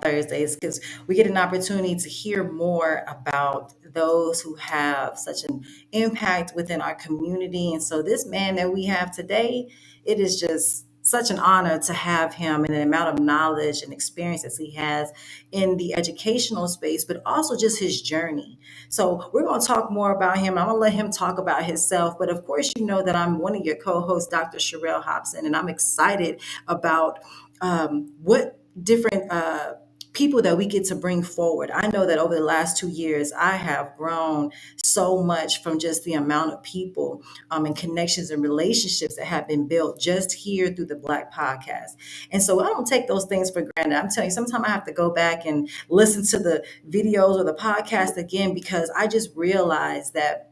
Thursdays because we get an opportunity to hear more about those who have such an impact within our community. And so, this man that we have today, it is just such an honor to have him and the amount of knowledge and experiences he has in the educational space, but also just his journey. So, we're going to talk more about him. I'm going to let him talk about himself. But of course, you know that I'm one of your co hosts, Dr. Sherelle Hobson, and I'm excited about what different people that we get to bring forward. I know that over the last 2 years, I have grown so much from just the amount of people and connections and relationships that have been built just here through the Black podcast. And so I don't take those things for granted. I'm telling you, sometimes I have to go back and listen to the videos or the podcast again because I just realized that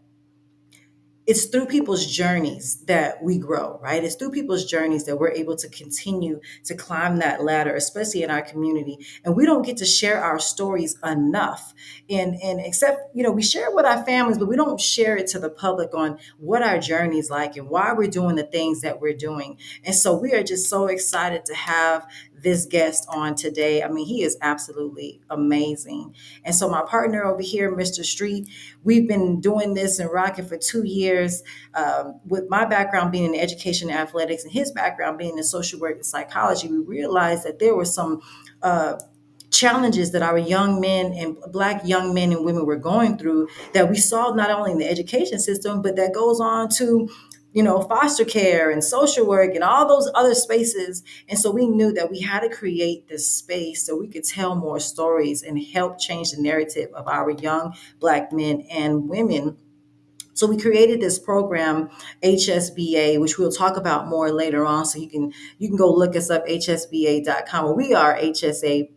it's through people's journeys that we grow, right? It's through people's journeys that we're able to continue to climb that ladder, especially in our community. And we don't get to share our stories enough. And except, we share it with our families, but we don't share it to the public on what our journey is like and why we're doing the things that we're doing. And so we are just so excited to have this guest on today. I mean, he is absolutely amazing. And so my partner over here, Mr. Street, we've been doing this and rocking for 2 years. With my background being in education and athletics and his background being in social work and psychology, we realized that there were some challenges that our young men and Black young men and women were going through that we saw not only in the education system, but that goes on to foster care and social work and all those other spaces. And so we knew that we had to create this space so we could tell more stories and help change the narrative of our young Black men and women. So we created this program, HSBA, which we'll talk about more later on. So you can go look us up, hsba.com. Well, we are hsaba.com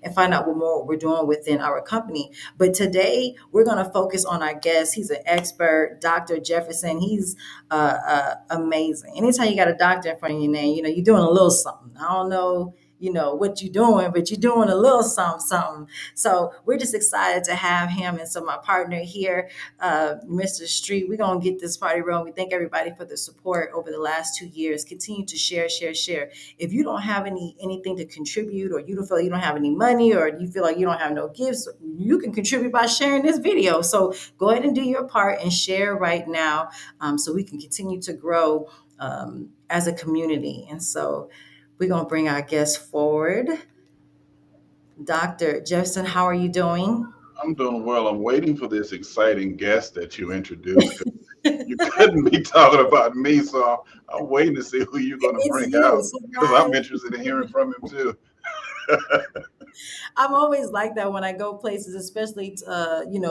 and find out what more we're doing within our company. But today we're going to focus on our guest. He's an expert, Dr. Jefferson. He's amazing. Anytime you got a doctor in front of your name, you're doing a little something. I don't know, what you're doing, but you're doing a little something, something. So we're just excited to have him. And so my partner here, Mr. Street, we're going to get this party rolling. We thank everybody for the support over the last 2 years. Continue to share, share, share. If you don't have anything to contribute, or you don't feel like you don't have any money, or you feel like you don't have no gifts, you can contribute by sharing this video. So go ahead and do your part and share right now, so we can continue to grow as a community. And so we're going to bring our guest forward. Dr. Jefferson, how are you doing? I'm doing well. I'm waiting for this exciting guest that you introduced. You couldn't be talking about me, so I'm waiting to see who you're going to It's bring you, out because I'm surprise. interested in hearing from him too. I'm always like that when I go places, especially,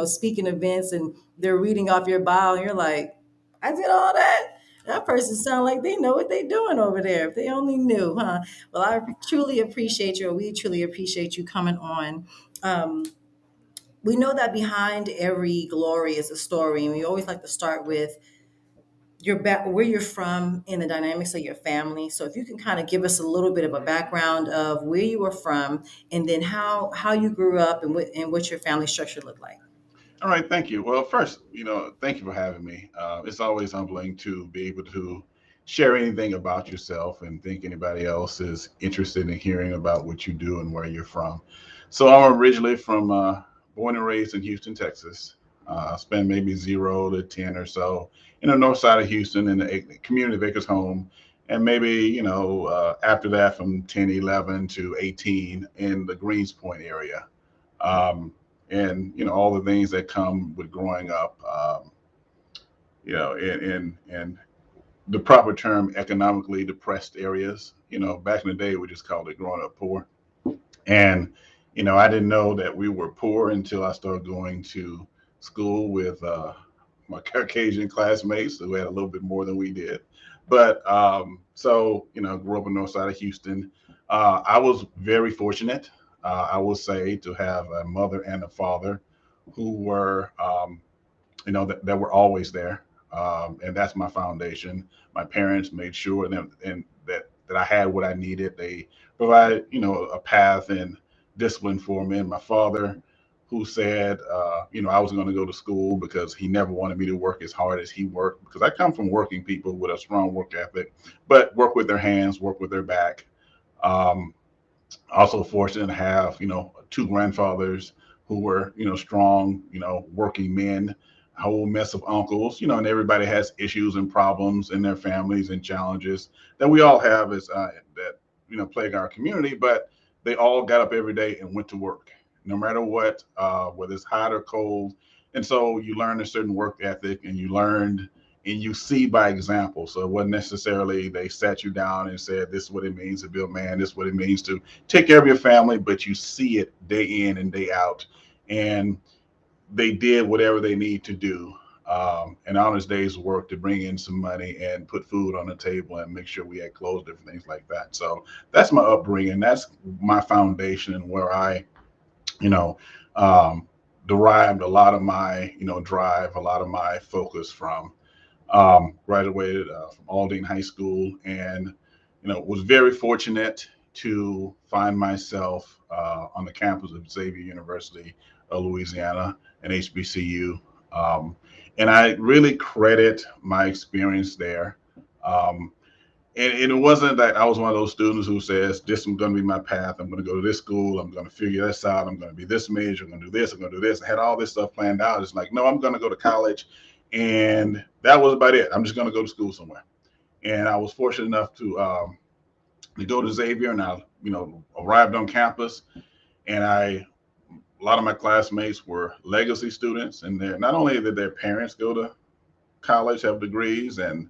speaking events and they're reading off your bio and you're like, I did all that. That person sound like they know what they're doing over there. If they only knew, huh? Well, I truly appreciate you. We truly appreciate you coming on. Um, we know that behind every glory is a story, and we always like to start with where you're from and the dynamics of your family. So if you can kind of give us a little bit of a background of where you were from, and then how you grew up and what your family structure looked like. All right, thank you. Well, first, thank you for having me. It's always humbling to be able to share anything about yourself and think anybody else is interested in hearing about what you do and where you're from. So I'm originally from born and raised in Houston, Texas. I spent maybe 0 to 10 or so in the north side of Houston in the community of Acres Home. And maybe, after that from 10, 11 to 18 in the Greens Point area. And all the things that come with growing up, in the proper term, economically depressed areas. Back in the day, we just called it growing up poor. And I didn't know that we were poor until I started going to school with my Caucasian classmates who had a little bit more than we did. But so grew up on the north side of Houston. I was very fortunate, I will say, to have a mother and a father who were, that were always there. And that's my foundation. My parents made sure and that I had what I needed. They provided, a path and discipline for me. And my father, who said, I was going to go to school because he never wanted me to work as hard as he worked. Because I come from working people with a strong work ethic, but work with their hands, work with their back. Um, Also fortunate to have, two grandfathers who were, strong, working men, a whole mess of uncles, and everybody has issues and problems in their families and challenges that we all have as that, plague our community, but they all got up every day and went to work, no matter what, whether it's hot or cold. And so you learn a certain work ethic, and you learned and you see by example. So it wasn't necessarily they sat you down and said, this is what it means to be a man, this is what it means to take care of your family, but you see it day in and day out. And they did whatever they need to do, an honest day's work to bring in some money and put food on the table and make sure we had clothes, different things like that. So that's my upbringing. That's my foundation and where I, you know, um, derived a lot of my, drive, a lot of my focus from. Graduated from Aldine High School, and was very fortunate to find myself on the campus of Xavier University of Louisiana, an HBCU. Um, and I really credit my experience there. Um, and it wasn't that I was one of those students who says, this is going to be my path. I'm going to go to this school. I'm going to figure this out. I'm going to be this major. I'm going to do this. I'm going to do this. I had all this stuff planned out. It's like, no, I'm going to go to college. And that was about it. I'm just going to go to school somewhere. And I was fortunate enough to go to Xavier, and I, arrived on campus. And a lot of my classmates were legacy students. And not only did their parents go to college, have degrees, and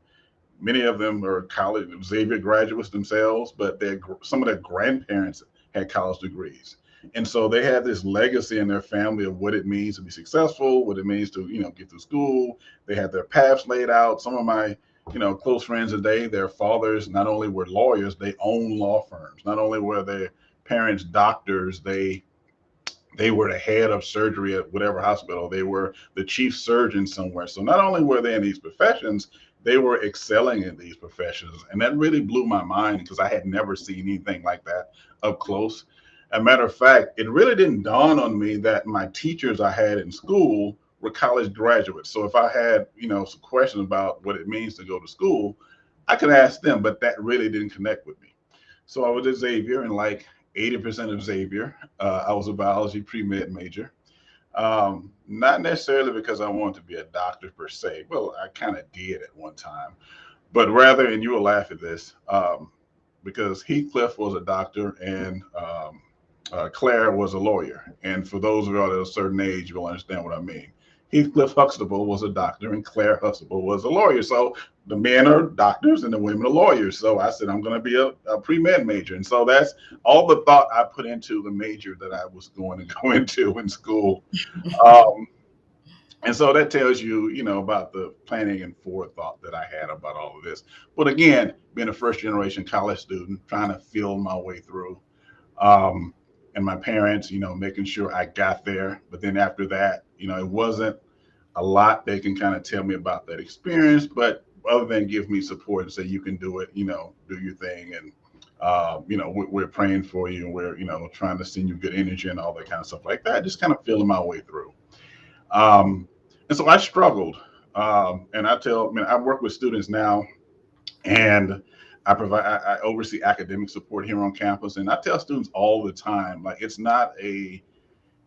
many of them are college Xavier graduates themselves, but some of their grandparents had college degrees. And so they had this legacy in their family of what it means to be successful, what it means to, get through school. They had their paths laid out. Some of my, close friends today, their fathers not only were lawyers, they owned law firms. Not only were their parents doctors, they were the head of surgery at whatever hospital. They were the chief surgeon somewhere. So not only were they in these professions, they were excelling in these professions. And that really blew my mind because I had never seen anything like that up close. As a matter of fact, it really didn't dawn on me that my teachers I had in school were college graduates. So if I had, some questions about what it means to go to school, I could ask them, but that really didn't connect with me. So I was at Xavier, and like 80% of Xavier, I was a biology pre-med major. Not necessarily because I wanted to be a doctor per se. Well, I kind of did at one time, but rather, and you will laugh at this, because Heathcliff was a doctor, and Claire was a lawyer. And for those of you at a certain age, you'll understand what I mean. Heathcliff Huxtable was a doctor, and Claire Huxtable was a lawyer. So the men are doctors and the women are lawyers. So I said, I'm going to be a pre-med major. And so that's all the thought I put into the major that I was going to go into in school. Um, and so that tells you, about the planning and forethought that I had about all of this. But again, being a first generation college student, trying to feel my way through, um, and my parents, making sure I got there. But then after that, it wasn't a lot they can kind of tell me about that experience, but other than give me support and say, you can do it, do your thing. And, we're praying for you, and we're, trying to send you good energy and all that kind of stuff like that, just kind of feeling my way through. And so I struggled. And I work with students now, and I oversee academic support here on campus. And I tell students all the time, like,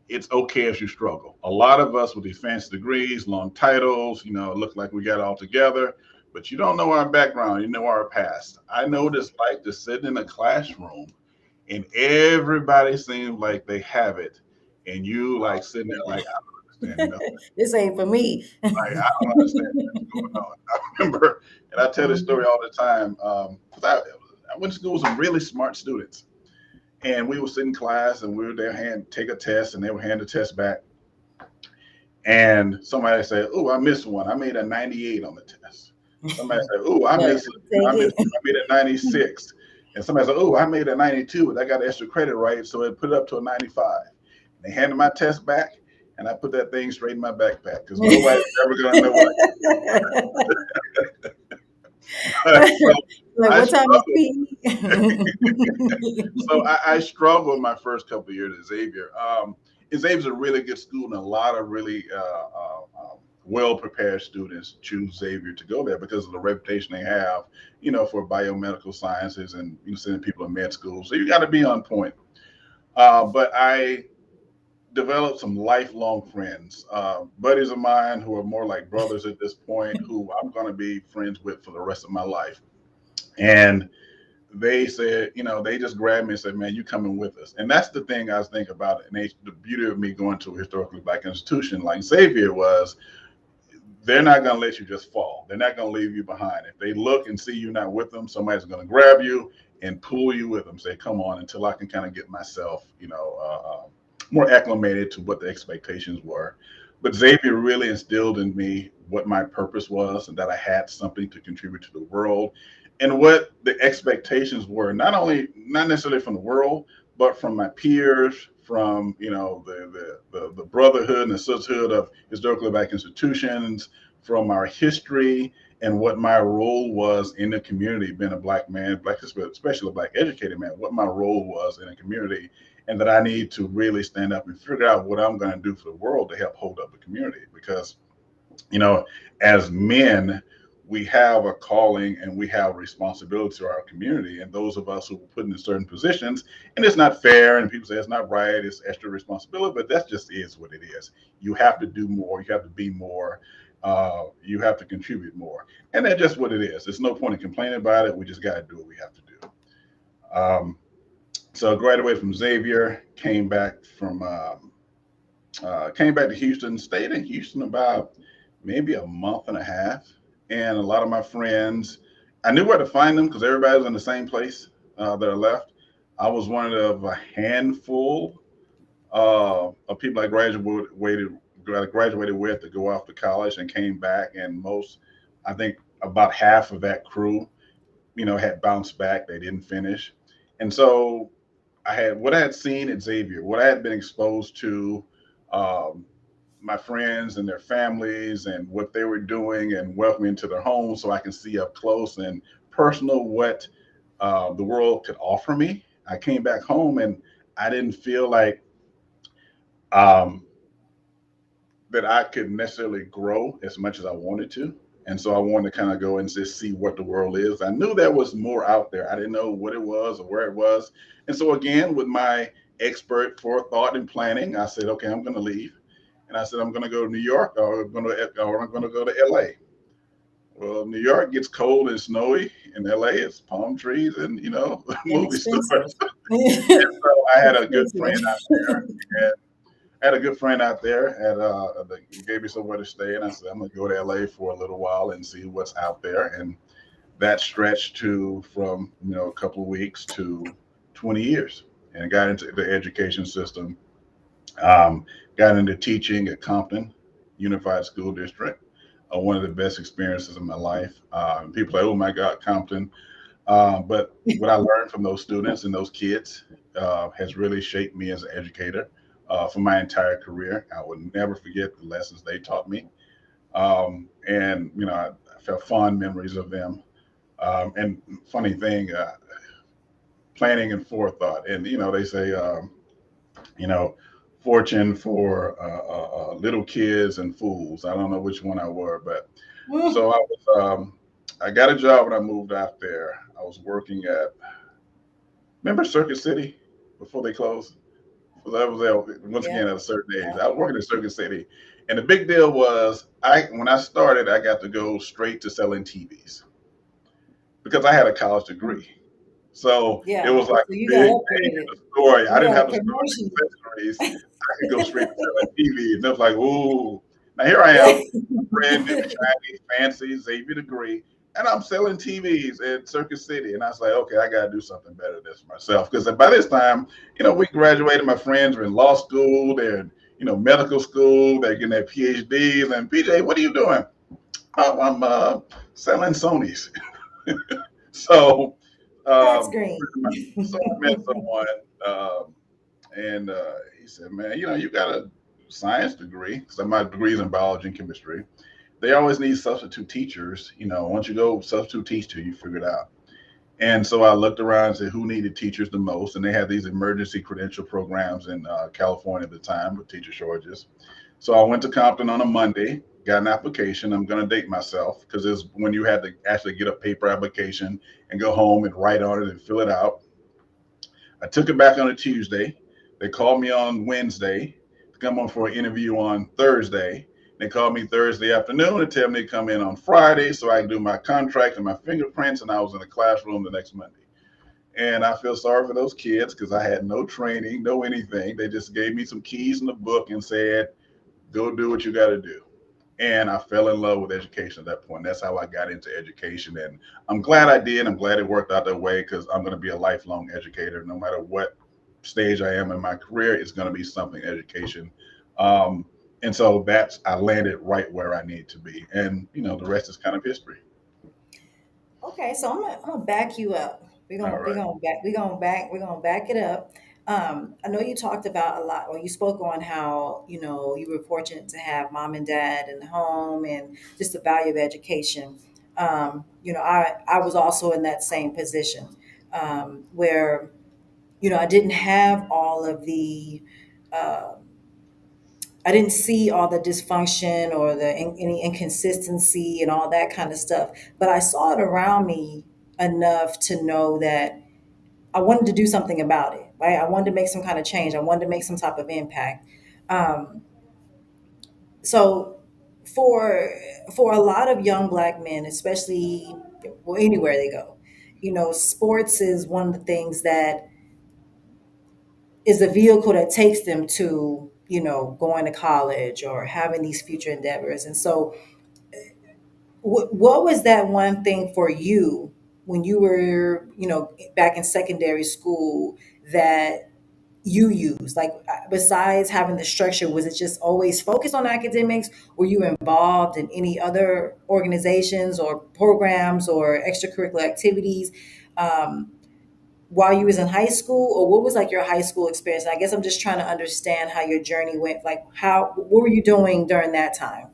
it's okay if you struggle. A lot of us with these fancy degrees, long titles, look like we got it all together, but you don't know our background, you know our past. I know what it's like to sit in a classroom and everybody seems like they have it, and you like sitting there like, I don't understand nothing. This ain't for me. Like, I don't understand what's going on. I remember, and I tell this story all the time, because I went to school with some really smart students, and we would sit in class, and we were there, take a test, and they would hand the test back, and somebody said, "Oh, I missed one. I made a 98 on the test." Somebody said, "Oh, No, take it. I made a 96." And somebody said, "Oh, I made a 92, but I got extra credit, right? So it put it up to a 95." They handed my test back, and I put that thing straight in my backpack because nobody's ever going to know what I did. So Like, I what time is struggled. So PE? I struggled my first couple of years at Xavier. Xavier's a really good school, and a lot of really well-prepared students choose Xavier to go there because of the reputation they have, for biomedical sciences and sending people to med school. So you got to be on point. But I developed some lifelong friends, buddies of mine who are more like brothers at this point, who I'm going to be friends with for the rest of my life. And they said, they just grabbed me and said, "Man, you coming with us?" And that's the thing I was thinking about it. And the beauty of me going to a historically black institution like Xavier was, they're not going to let you just fall. They're not going to leave you behind. If they look and see you not with them, somebody's going to grab you and pull you with them. Say, "Come on," until I can kind of get myself, more acclimated to what the expectations were. But Xavier really instilled in me what my purpose was and that I had something to contribute to the world and what the expectations were, not necessarily from the world, but from my peers, from the brotherhood and the sisterhood of historically black institutions, from our history and what my role was in the community, being a black man, black especially a black educated man, what my role was in the community, and that I need to really stand up and figure out what I'm going to do for the world to help hold up the community. Because, you know, as men, we have a calling and we have a responsibility to our community. And those of us who were put in certain positions, and it's not fair, and people say it's not right, it's extra responsibility, but that just is what it is. You have to do more, you have to be more, you have to contribute more. And that's just what it is. There's no point in complaining about it. We just got to do what we have to do. Um, so I graduated from Xavier, came back to Houston, stayed in Houston about maybe a month and a half. And a lot of my friends, I knew where to find them because everybody was in the same place that I left. I was one of a handful of people I graduated with to go off to college and came back. And I think about half of that crew, had bounced back. They didn't finish. And so I had seen at Xavier, what I had been exposed to, um, my friends and their families and what they were doing and welcoming to their homes so I can see up close and personal what the world could offer me. I came back home and I didn't feel like um, that I could necessarily grow as much as I wanted to. And so I wanted to kind of go and just see what the world is. I knew there was more out there. I didn't know what it was or where it was. And so again, with my expert forethought and planning, I said, okay, I'm going to leave. And I said, I'm going to go to New York or I'm going to go to LA. Well, New York gets cold and snowy, and LA is palm trees and, movie Inexpensive. stars. So I had a good friend Expensive. out there. Had a good friend out there he gave me somewhere to stay, and I said I'm gonna go to LA for a little while and see what's out there. And that stretched to from a couple of weeks to 20 years, and got into the education system. Um, got into teaching at Compton Unified School District. One of the best experiences of my life. People are like, oh my God, Compton. But what I learned from those students and those kids has really shaped me as an educator for my entire career. I will never forget the lessons they taught me. And, I felt fond memories of them. And funny thing, planning and forethought. And, they say, you know, fortune for little kids and fools. I don't know which one I were, but so I got a job when I moved out there. I was working at, remember Circuit City before they closed? So I was there once Yeah. again at a certain age. Yeah. I was working at Circuit City, and the big deal was when I started, I got to go straight to selling TVs because I had a college degree. So it Yeah. was like So a you got big thing in upgraded. the story. I You didn't got a have to start promotion. with accessories. I could go straight to selling TVs. And it was like, ooh. Now here I am, brand new, shiny, fancy Xavier degree, and I'm selling TVs at Circuit City. And I was like, okay, I got to do something better than this for myself. Because by this time, we graduated. My friends are in law school. They're in, medical school. They're getting their PhDs. And PJ, what are you doing? Oh, I'm selling Sonys. So, That's um, green. so I met someone, and he said, "Man, you got a science degree. So my degrees in biology and chemistry. They always need substitute teachers. Once you go substitute teacher, you figure it out." And so I looked around and said, who needed teachers the most? And they had these emergency credential programs in California at the time with teacher shortages. So I went to Compton on a Monday, got an application. I'm going to date myself because it's when you had to actually get a paper application and go home and write on it and fill it out. I took it back on a Tuesday. They called me on Wednesday to come on for an interview on Thursday. They called me Thursday afternoon and tell me to come in on Friday so I can do my contract and my fingerprints. And I was in the classroom the next Monday. And I feel sorry for those kids because I had no training, no anything. They just gave me some keys in the book and said, go do what you got to do. And I fell in love with education at that point. That's how I got into education. And I'm glad I did. I'm glad it worked out that way because I'm going to be a lifelong educator. No matter what stage I am in my career, it's going to be something education. Um, and so I landed right where I need to be. And, the rest is kind of history. Okay, so I'm gonna back you up. We're All gonna we're right. gonna back we're gonna back it up. I know you talked about a lot, or you spoke on how you were fortunate to have mom and dad in the home, and just the value of education. I was also in that same position, where I didn't have all of the uh, I didn't see all the dysfunction or any inconsistency and all that kind of stuff, but I saw it around me enough to know that I wanted to do something about it. Right? I wanted to make some kind of change. I wanted to make some type of impact. Um, so for a lot of young black men, especially well, anywhere they go, sports is one of the things that is the vehicle that takes them to going to college or having these future endeavors. And so what was that one thing for you when you were back in secondary school that you used, like, besides having the structure? Was it just always focused on academics? Were you involved in any other organizations or programs or extracurricular activities um, while you was in high school, or what was like your high school experience? And I guess I'm just trying to understand how your journey went. Like, what were you doing during that time?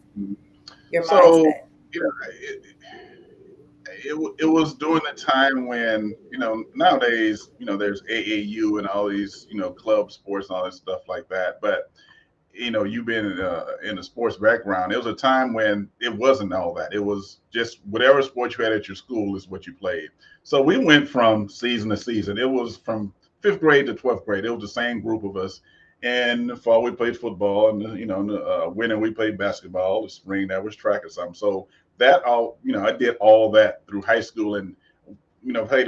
Your So, mindset. you know, it was during the time when, nowadays, there's AAU and all these, club sports and all this stuff like that. But you've been in a sports background. It was a time when it wasn't all that. It was just whatever sport you had at your school is what you played. So we went from season to season. It was from fifth grade to 12th grade. It was the same group of us. And the fall we played football, and in the winter we played basketball. The spring that was track or something. So that all, I did all that through high school, and played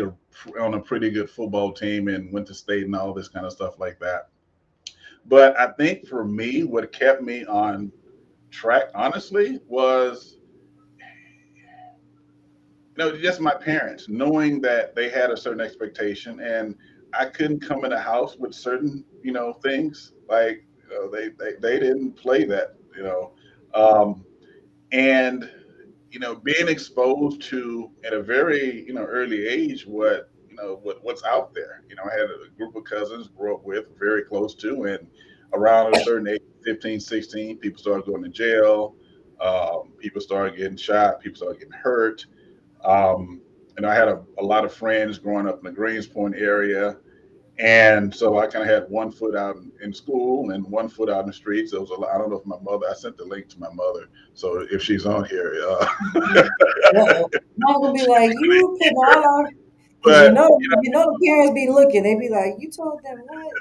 on a pretty good football team and went to state and all this kind of stuff like that. But I think for me, what kept me on track, honestly, was just my parents knowing that they had a certain expectation, and I couldn't come in the house with certain things like they didn't play that, um, and being exposed to at a very early age what's out there. I had a group of cousins grew up with, very close to, and around a certain age, 15, 16, people started going to jail. People started getting shot. People started getting hurt. Um, and I had a lot of friends growing up in the Greens Point area. And so I kind of had one foot out in school and one foot out in the streets. It was a lot. I don't know if my mother, I sent the link to my mother. So if she's on here, Uh-oh. Mom gonna be like, you putting all our, because but the parents be looking. They be like, you told them what?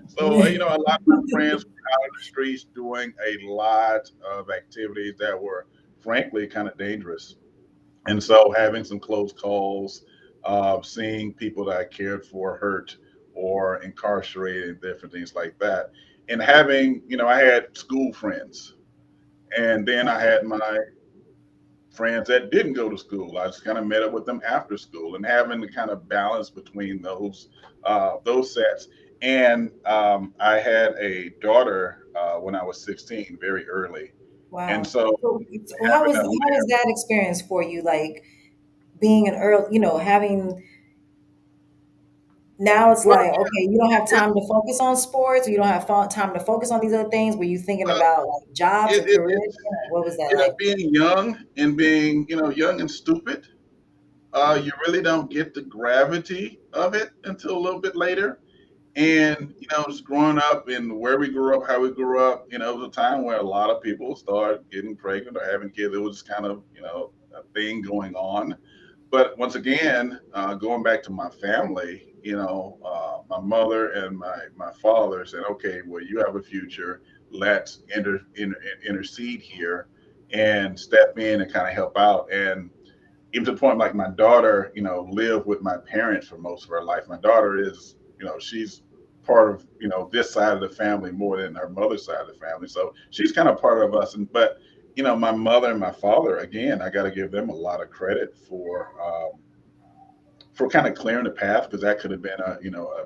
so, a lot of my friends were out in the streets doing a lot of activities that were frankly kind of dangerous. And so having some close calls, seeing people that I cared for hurt or incarcerated and different things like that. And having, I had school friends, and then I had my friends that didn't go to school. I just kind of met up with them after school, and having the kind of balance between those sets. And I had a daughter when I was 16, very early, and Wow. so So how having was a that experience for you? Like being an early, having now it's well, like, okay, you don't have it, time to focus on sports, or you don't have time to focus on these other things. Were you thinking well, about like jobs it, and it, careers? it's What was that like? being young and being young and stupid. You really don't get the gravity of it until a little bit later. And just growing up and where we grew up, how we grew up, it was a time where a lot of people started getting pregnant or having kids. It was kind of a thing going on. But once again, going back to my family, my mother and my father said, okay, well, you have a future. Let's intercede here and step in and kind of help out. And even to the point, like my daughter, lived with my parents for most of her life. My daughter is, she's part of, this side of the family more than her mother's side of the family. So she's kind of part of us. And but my mother and my father, again, I got to give them a lot of credit for kind of clearing the path, because that could have been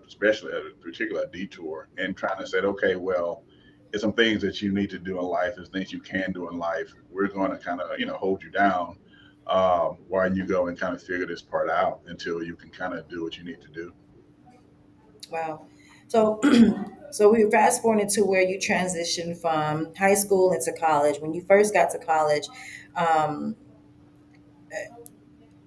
especially a particular detour, and trying to say, okay, well, there's some things that you need to do in life, there's things you can do in life. We're going to kind of hold you down, while you go and kind of figure this part out until you can kind of do what you need to do. Wow. So, so we fast forwarded to where you transitioned from high school into college. When you first got to college, um,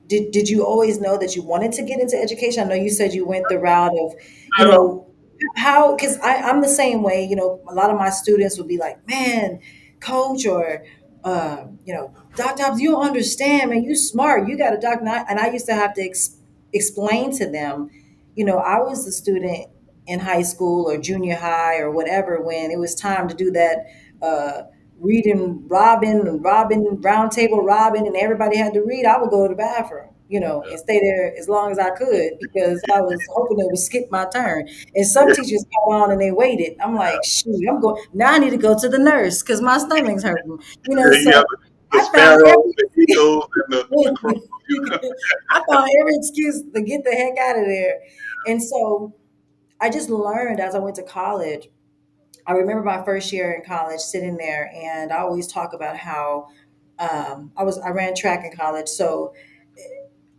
did you always know that you wanted to get into education? I know you said you went the route of, you I don't know, how, because I'm the same way. A lot of my students would be like, man, coach, or, Doc Dobbs, you don't understand, man, you smart, you got a doc. And I used to have to explain to them, I was the student in high school or junior high or whatever when it was time to do that. Uh, Reading Robin and Robin, round table Robin, and everybody had to read, I would go to the bathroom, and stay there as long as I could because I was hoping they would skip my turn. And some teachers got on and they waited. I'm like, shoot, I'm going now. I need to go to the nurse because my stomach's hurting. you have So the I found sparrows, every the eagles, and the crows. I found every excuse to get the heck out of there. And so I just learned as I went to college. I remember my first year in college sitting there, and I always talk about how I ran track in college. So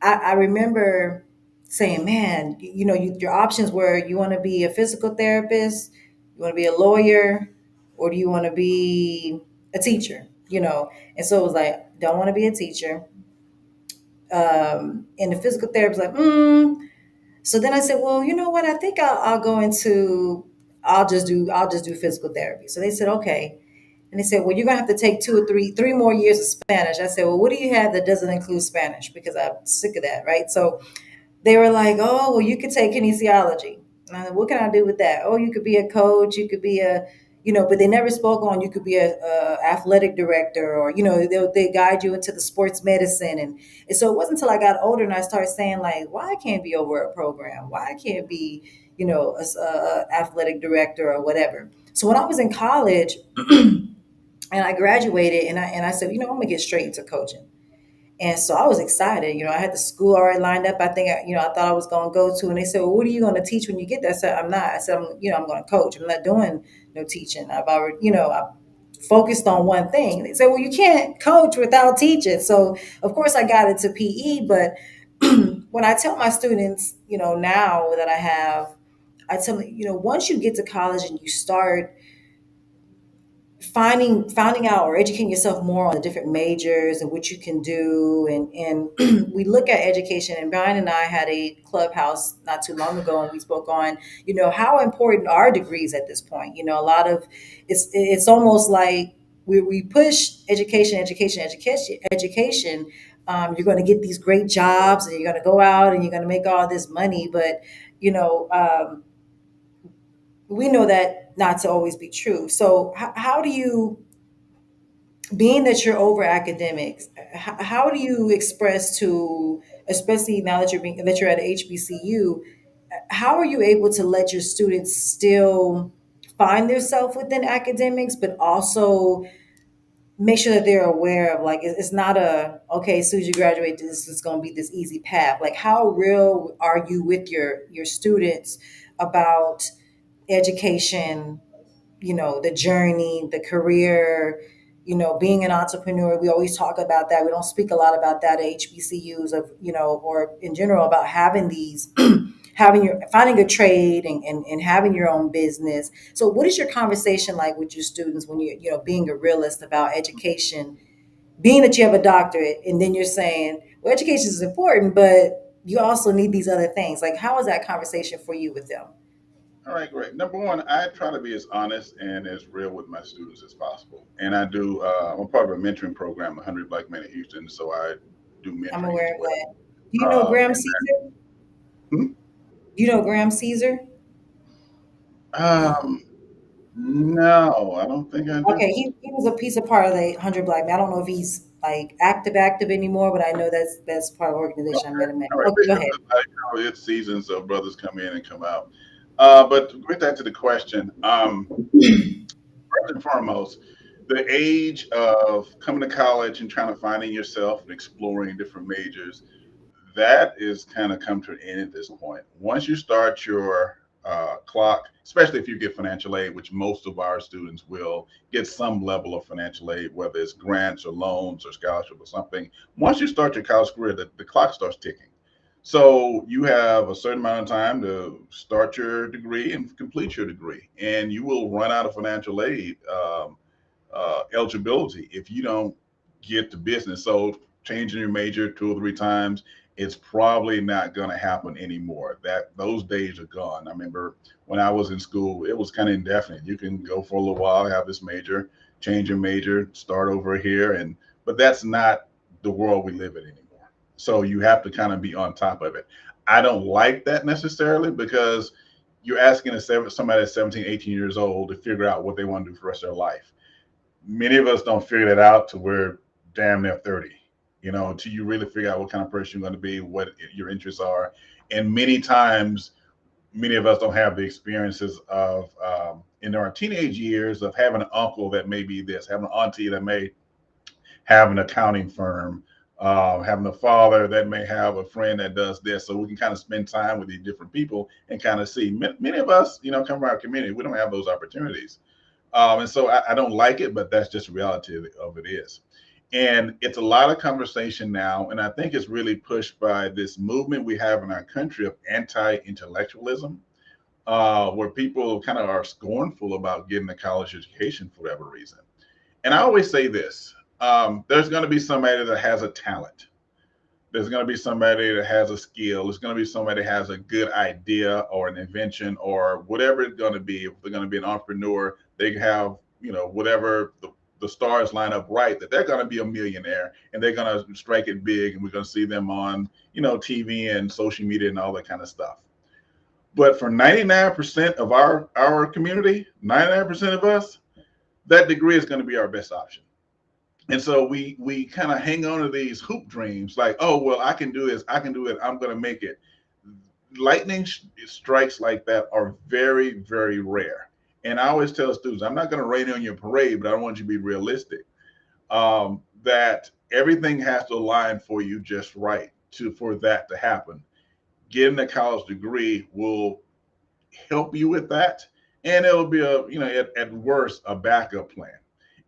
I remember saying, "Man, your options were you want to be a physical therapist, you want to be a lawyer, or do you want to be a teacher?" And so it was like, don't want to be a teacher. And the physical therapist like, So then I said, well, you know what? I think I'll go into I'll just do physical therapy. So they said, okay. And they said, well, you're gonna have to take three more years of Spanish. I said, well, what do you have that doesn't include Spanish? Because I'm sick of that, right? So they were like, oh, well, you could take kinesiology. And I said, what can I do with that? Oh, you could be a coach, you could be but they never spoke on you could be a athletic director, or, they guide you into the sports medicine. And so it wasn't until I got older and I started saying, like, why I can't be over a program? Why I can't be, a athletic director or whatever. So when I was in college and I graduated and I said, I'm gonna get straight into coaching. And so I was excited. I had the school already lined up. I think, I thought I was going to go to. And they said, well, what are you going to teach when you get there? I said, I'm not. I said, I'm going to coach. I'm not doing no teaching. I've already, I focused on one thing. And they said, well, you can't coach without teaching. So, of course, I got into PE. But when I tell my students, now that I tell them, once you get to college and you start finding out or educating yourself more on the different majors and what you can do, and we look at education, and Brian and I had a clubhouse not too long ago, and we spoke on how important are degrees at this point. A lot of it's almost like we push education. You're going to get these great jobs and you're going to go out and you're going to make all this money, but you know we know that not to always be true. So how do you, being that you're over academics, how do you express to, especially now that you're at HBCU, how are you able to let your students still find themselves within academics, but also make sure that they're aware of, like, it's not a, okay, as soon as you graduate, this is going to be this easy path. Like, how real are you with your students about education, the journey, the career, being an entrepreneur? We always talk about that. We don't speak a lot about that at HBCUs, of, or in general, about having these, finding a trade, and having your own business. So what is your conversation like with your students when you're, being a realist about education, being that you have a doctorate, and then you're saying, well, education is important, but you also need these other things. Like, how is that conversation for you with them? All right, great. Number one, I try to be as honest and as real with my students as possible. And I do, I'm part of a mentoring program, 100 Black Men in Houston. So I do I'm mentoring as aware of well. that. Do you know Graham And Caesar? hmm? You know Graham Caesar? Um, no, I don't think I do. Okay, he was a piece of part of the 100 Black Men. I don't know if he's like active anymore, but I know that's part of the organization I met him at. All right, Okay, go ahead. it's seasons of brothers come in and come out. But with that to the question, first and foremost, the age of coming to college and trying to finding yourself and exploring different majors, that is kind of come to an end at this point. Once you start your clock, especially if you get financial aid, which most of our students will get some level of financial aid, whether it's grants or loans or scholarship or something. Once you start your college career, the clock starts ticking. So you have a certain amount of time to start your degree and complete your degree, and you will run out of financial aid eligibility if you don't get to business. So changing your major 2 or 3 times, it's probably not going to happen anymore. That those days are gone. I remember when I was in school, it was kind of indefinite. You can go for a little while, have this major, change your major, start over here, and but that's not the world we live in anymore. So you have to kind of be on top of it. I don't like that necessarily because you're asking somebody that's 17, 18 years old to figure out what they want to do for the rest of their life. Many of us don't figure that out till we're damn near 30, till you really figure out what kind of person you're going to be, what your interests are. And many times, many of us don't have the experiences of, in our teenage years, of having an uncle that may be this, having an auntie that may have an accounting firm, having a father that may have a friend that does this. So we can kind of spend time with these different people and kind of see. Many of us, come from our community, we don't have those opportunities. And so I don't like it, but that's just the reality of it is. And it's a lot of conversation now. And I think it's really pushed by this movement we have in our country of anti intellectualism, where people kind of are scornful about getting a college education for whatever reason. And I always say this, there's going to be somebody that has a talent. There's going to be somebody that has a skill. There's going to be somebody that has a good idea or an invention or whatever it's going to be. If they're going to be an entrepreneur, they have, whatever the stars line up right, that they're going to be a millionaire and they're going to strike it big. And we're going to see them on, TV and social media and all that kind of stuff. But for 99% of our community, 99% of us, that degree is going to be our best option. And so we kind of hang on to these hoop dreams, like, oh well, I can do this, I can do it, I'm going to make it. Lightning strikes like that are very, very rare. And I always tell students, I'm not going to rain on your parade, but I want you to be realistic. That everything has to align for you just right for that to happen. Getting a college degree will help you with that, and it'll be at worst a backup plan.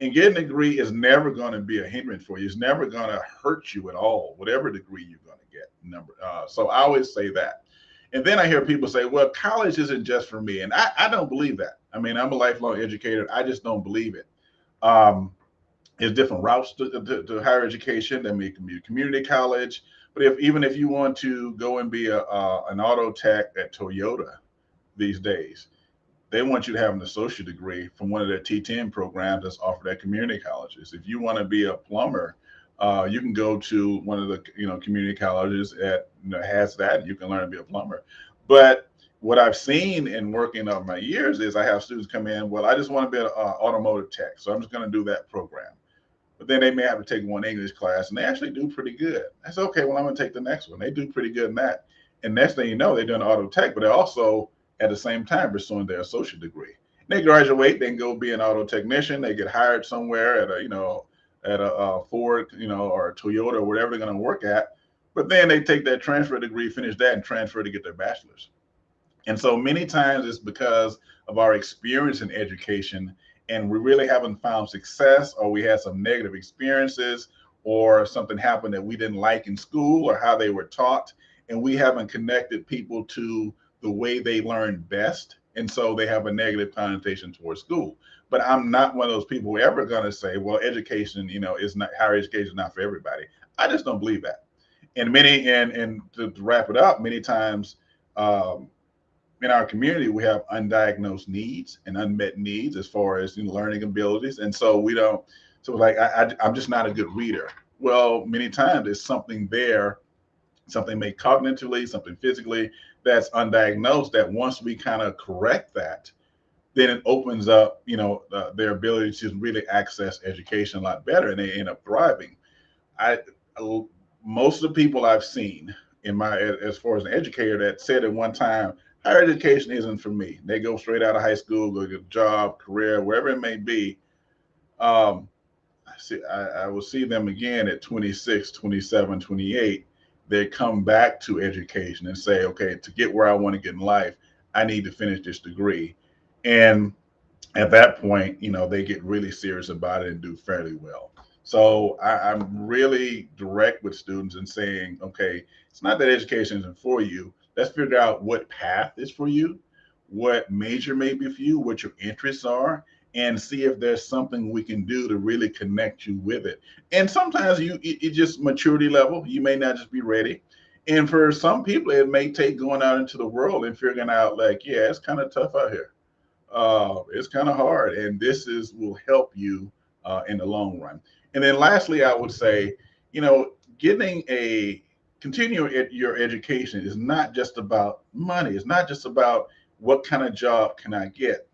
And getting a degree is never going to be a hindrance for you. It's never going to hurt you at all, whatever degree you're going to get. So I always say that. And then I hear people say, well, college isn't just for me. And I don't believe that. I mean, I'm a lifelong educator. I just don't believe it. Um, there's different routes to higher education. That may be community college. But even if you want to go and be an auto tech at Toyota these days, they want you to have an associate degree from one of their T10 programs that's offered at community colleges. If you want to be a plumber, you can go to one of the community colleges that has that, and you can learn to be a plumber. But what I've seen in working over my years is I have students come in. Well, I just want to be an automotive tech, so I'm just going to do that program. But then they may have to take one English class, and they actually do pretty good. I said, okay, well, I'm going to take the next one. They do pretty good in that. And next thing you know, they're doing auto tech, but they're also at the same time pursuing their associate degree. They graduate, they can go be an auto technician. They get hired somewhere at a Ford, or a Toyota or whatever they're going to work at. But then they take that transfer degree, finish that, and transfer to get their bachelor's. And so many times it's because of our experience in education, and we really haven't found success, or we had some negative experiences, or something happened that we didn't like in school or how they were taught. And we haven't connected people to the way they learn best. And so they have a negative connotation towards school. But I'm not one of those people who are ever going to say, well, education, is not, higher education is not for everybody. I just don't believe that. And to wrap it up, many times, um, in our community, we have undiagnosed needs and unmet needs as far as learning abilities, and so we don't. So like I'm just not a good reader. Well, many times there's something there something may cognitively, something physically that's undiagnosed, that once we kind of correct that, then it opens up, their ability to really access education a lot better, and they end up thriving. I Most of the people I've seen in my, as far as an educator, that said at one time, higher education isn't for me. They go straight out of high school, go get a job, career, wherever it may be. Um, I will see them again at 26, 27, 28. They come back to education and say, okay, to get where I want to get in life, I need to finish this degree. And at that point, they get really serious about it and do fairly well. So I'm really direct with students and saying, okay, it's not that education isn't for you. Let's figure out what path is for you, what major may be for you, what your interests are, and see if there's something we can do to really connect you with it. And sometimes it just maturity level. You may not just be ready. And for some people, it may take going out into the world and figuring out, like, yeah, it's kind of tough out here. It's kind of hard, and this is will help you in the long run. And then lastly, I would say, getting a continue your education is not just about money. It's not just about what kind of job can I get.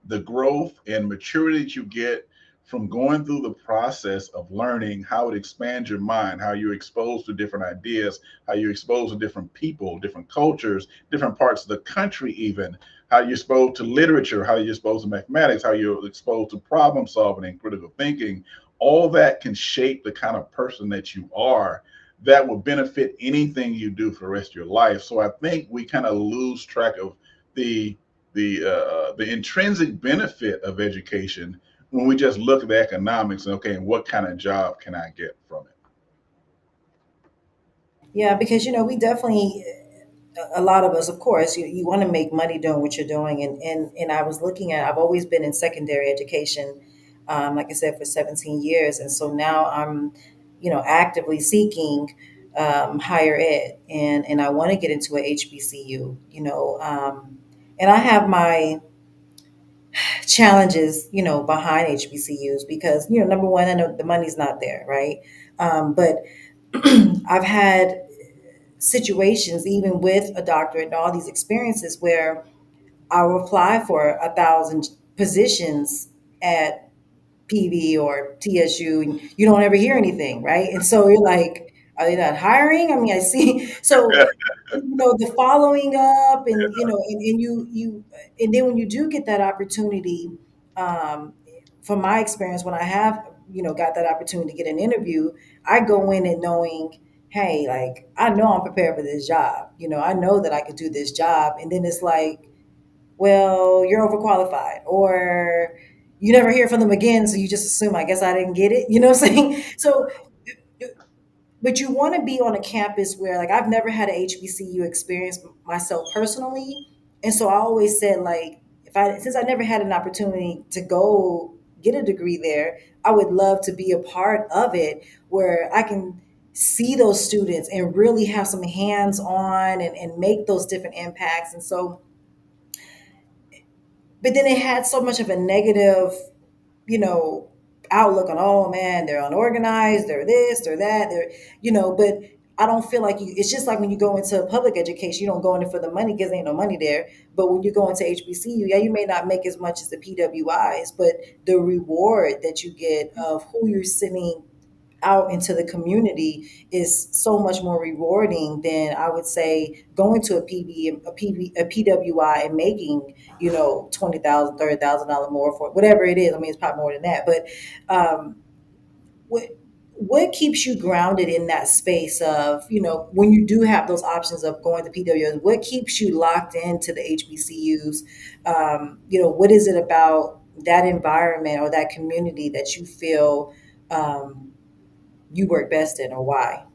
The growth and maturity that you get from going through the process of learning how it expands your mind, how you're exposed to different ideas, how you're exposed to different people, different cultures, different parts of the country, even how you're exposed to literature, how you're exposed to mathematics, how you're exposed to problem solving and critical thinking. All that can shape the kind of person that you are, that will benefit anything you do for the rest of your life. So I think we kind of lose track of the the intrinsic benefit of education when we just look at the economics and, okay, and what kind of job can I get from it? Yeah, because we definitely, a lot of us, of course, you want to make money doing what you're doing, and I was looking at, I've always been in secondary education, like I said, for 17 years, and so now I'm, actively seeking higher ed, and I want to get into a HBCU, and I have my challenges, behind HBCUs because, number one, I know the money's not there, right? But I've had situations, even with a doctorate and all these experiences, where I'll apply for 1,000 positions at PV or TSU, and you don't ever hear anything, right? And so you're like, are they not hiring? I mean, I see. So, the following up, and and and then when you do get that opportunity, um, from my experience, when I have got that opportunity to get an interview, I go in and knowing, hey, like I know I'm prepared for this job. I know that I could do this job, and then it's like, well, you're overqualified, or you never hear from them again, so you just assume, I guess I didn't get it. You know what I'm saying? So, but you want to be on a campus where, like, I've never had an HBCU experience myself personally, and so I always said, like, if I since I never had an opportunity to go get a degree there, I would love to be a part of it where I can see those students and really have some hands on, and make those different impacts. And so, but then it had so much of a negative, you know, outlook on, oh man, they're unorganized, they're this, they're that, but I don't feel like it's just like when you go into public education, you don't go in it for the money because there ain't no money there. But when you go into HBCU, yeah, you may not make as much as the PWIs, but the reward that you get of who you're sending out into the community is so much more rewarding than, I would say, going to a PWI and making, 20,000, $30,000 more for whatever it is. I mean, it's probably more than that, but um, what what keeps you grounded in that space of, when you do have those options of going to PWIs? What keeps you locked into the HBCUs? What is it about that environment or that community that you feel you work best in, or why?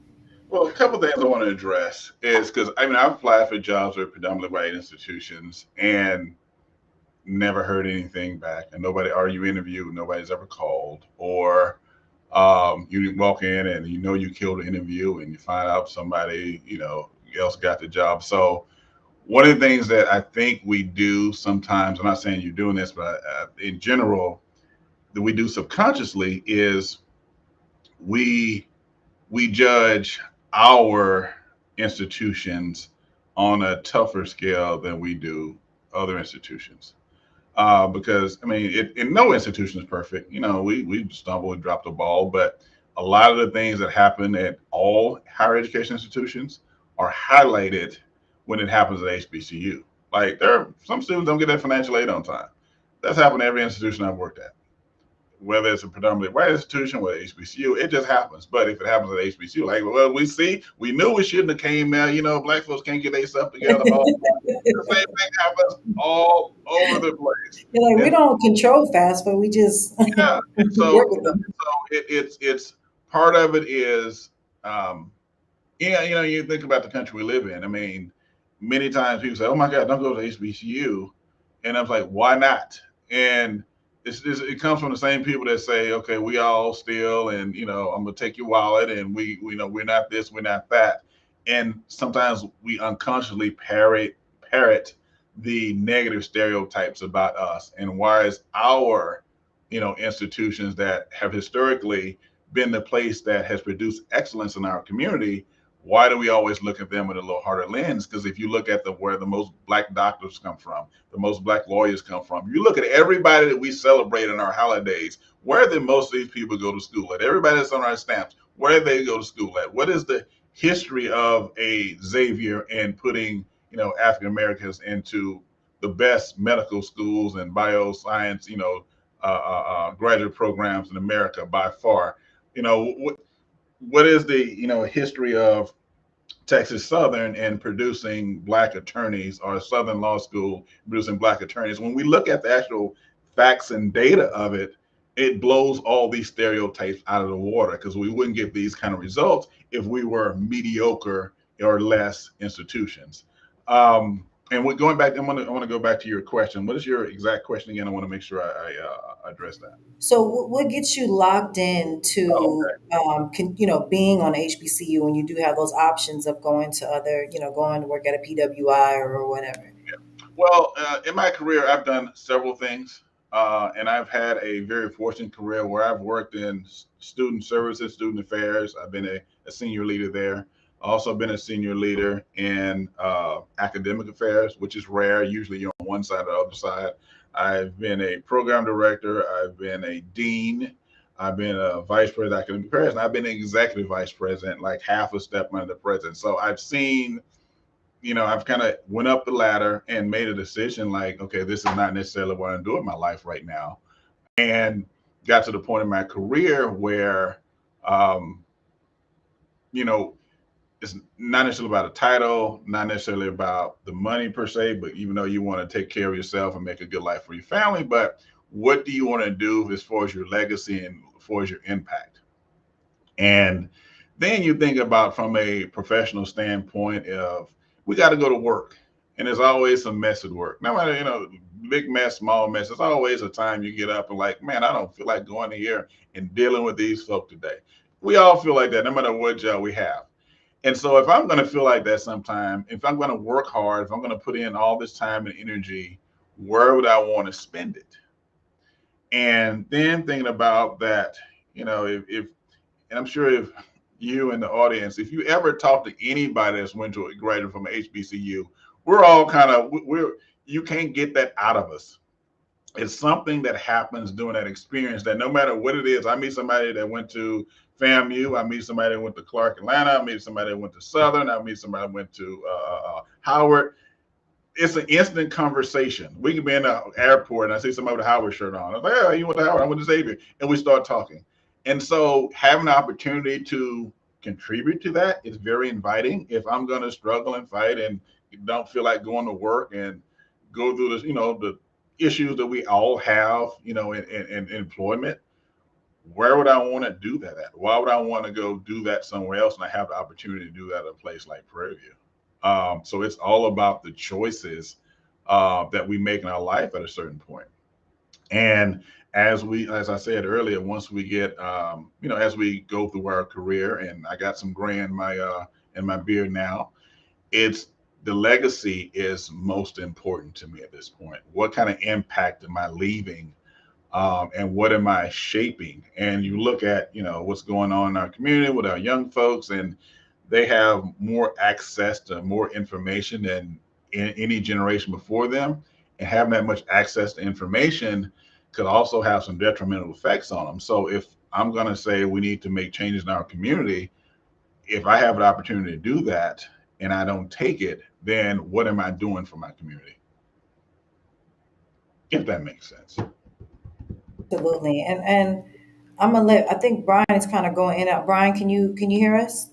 Well, a couple of things I want to address is because I mean I've applied for jobs with predominantly white institutions and never heard anything back, and nobody, or you interview, nobody's ever called, or you walk in and you killed the interview and you find out somebody else got the job. So one of the things that I think we do sometimes, I'm not saying you're doing this, but in general, that we do subconsciously is we we judge our institutions on a tougher scale than we do other institutions. Because I mean, no institution is perfect. You know, we stumble and drop the ball, but a lot of the things that happen at all higher education institutions are highlighted when it happens at HBCU. Like there are some students don't get their financial aid on time. That's happened at every institution I've worked at, whether it's a predominantly white institution, whether HBCU, it just happens. But if it happens at HBCU, like, well, we knew we shouldn't have came there. You know, black folks can't get their stuff together. All the same thing happens all over the place. You're like, we And don't control fast, but we just yeah, and work with them. it's part of it is yeah, you know, you think about the country we live in. I mean, many times people say, "Oh my God, don't go to HBCU," and I was like, "Why not?" And it comes from the same people that say, "Okay, we all steal, and you know, I'm gonna take your wallet, and we you know, we're not this, we're not that," and sometimes we unconsciously parrot the negative stereotypes about us, and why is our institutions that have historically been the place that has produced excellence in our community, why do we always look at them with a little harder lens? Because if you look at where the most black doctors come from, the most black lawyers come from, you look at everybody that we celebrate in our holidays, where did most of these people go to school at? Everybody that's on our stamps, where they go to school at? What is the history of a Xavier and putting African Americans into the best medical schools and bioscience graduate programs in America by far? What is the history of Texas Southern and producing black attorneys, or Southern Law School producing black attorneys? When we look at the actual facts and data of it, it blows all these stereotypes out of the water, because we wouldn't get these kind of results if we were mediocre or less institutions. And we're going back. I want to go back to your question. What is your exact question again? I want to make sure I address that. So, what gets you locked in Oh, to, being on HBCU when you do have those options of going to other, going to work at a PWI or whatever? well, in my career, I've done several things, and I've had a very fortunate career where I've worked in student services, student affairs. I've been a senior leader there. Also been a senior leader in academic affairs, which is rare. Usually you're on one side or the other side. I've been a program director. I've been a dean. I've been a vice president of academic affairs, and I've been an executive vice president, like half a step under the president. So I've seen, I've kind of went up the ladder and made a decision like, okay, this is not necessarily what I'm doing in my life right now. And got to the point in my career where, um, you know, it's not necessarily about a title, not necessarily about the money per se, but even though you want to take care of yourself and make a good life for your family, but what do you want to do as far as your legacy and as far as your impact? And then you think about from a professional standpoint of, we got to go to work. And there's always some mess at work. No matter, big mess, small mess, there's always a time you get up and like, man, I don't feel like going here and dealing with these folk today. We all feel like that no matter what job we have. And so if I'm going to feel like that sometime, if I'm going to work hard, if I'm going to put in all this time and energy, where would I want to spend it? And then thinking about that, if and I'm sure if you and the audience, if you ever talk to anybody that's went to a graduate from HBCU, we're all kind of you can't get that out of us. It's something that happens during that experience that no matter what it is, I meet somebody that went to FAMU, I meet somebody that went to Clark Atlanta, I meet somebody that went to Southern, I meet somebody that went to Howard. It's an instant conversation. We can be in the airport and I see somebody with a Howard shirt on. I'm like, "Oh, you went to Howard? I went to Xavier," and we start talking. And so having the opportunity to contribute to that is very inviting. If I'm going to struggle and fight and don't feel like going to work and go through this, the issues that we all have, in employment, where would I want to do that at? Why would I want to go do that somewhere else and I have the opportunity to do that at a place like Prairie View? So it's all about the choices that we make in our life at a certain point. And as I said earlier, once we get, as we go through our career, and I got some gray in my beard now, it's the legacy is most important to me at this point. What kind of impact am I leaving, and what am I shaping? And you look at, what's going on in our community with our young folks, and they have more access to more information than in any generation before them. And having that much access to information could also have some detrimental effects on them. So if I'm going to say we need to make changes in our community, if I have an opportunity to do that and I don't take it, then what am I doing for my community? If that makes sense. Absolutely. And I'm gonna let, I think Brian is kind of going in and out. Brian, can you hear us?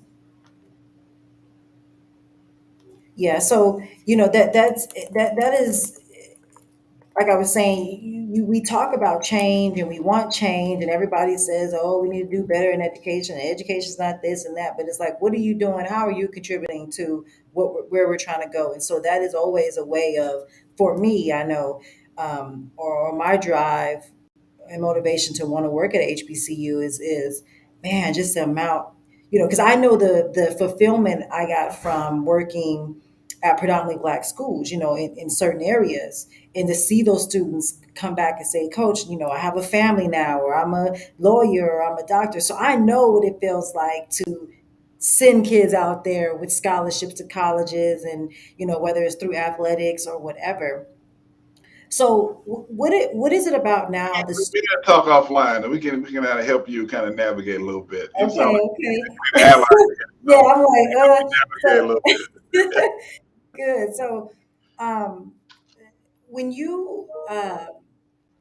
Yeah, so that is, like I was saying, we talk about change and we want change, and everybody says, "Oh, we need to do better in education. Education's not this and that." But it's like, what are you doing? How are you contributing to where we're trying to go? And so that is always a way of, for me, I know, or my drive and motivation to want to work at HBCU is man, just the amount, because I know the fulfillment I got from working at predominantly black schools, in certain areas, and to see those students come back and say, Coach, I have a family now, or I'm a lawyer, or I'm a doctor. So I know what it feels like to send kids out there with scholarships to colleges, and whether it's through athletics or whatever. So what is it about now? We can talk offline, and we can kind of help you kind of navigate a little bit. You sound Okay, like okay. an ally, Yeah, so I'm like, navigate a so little bit. good. So, um, when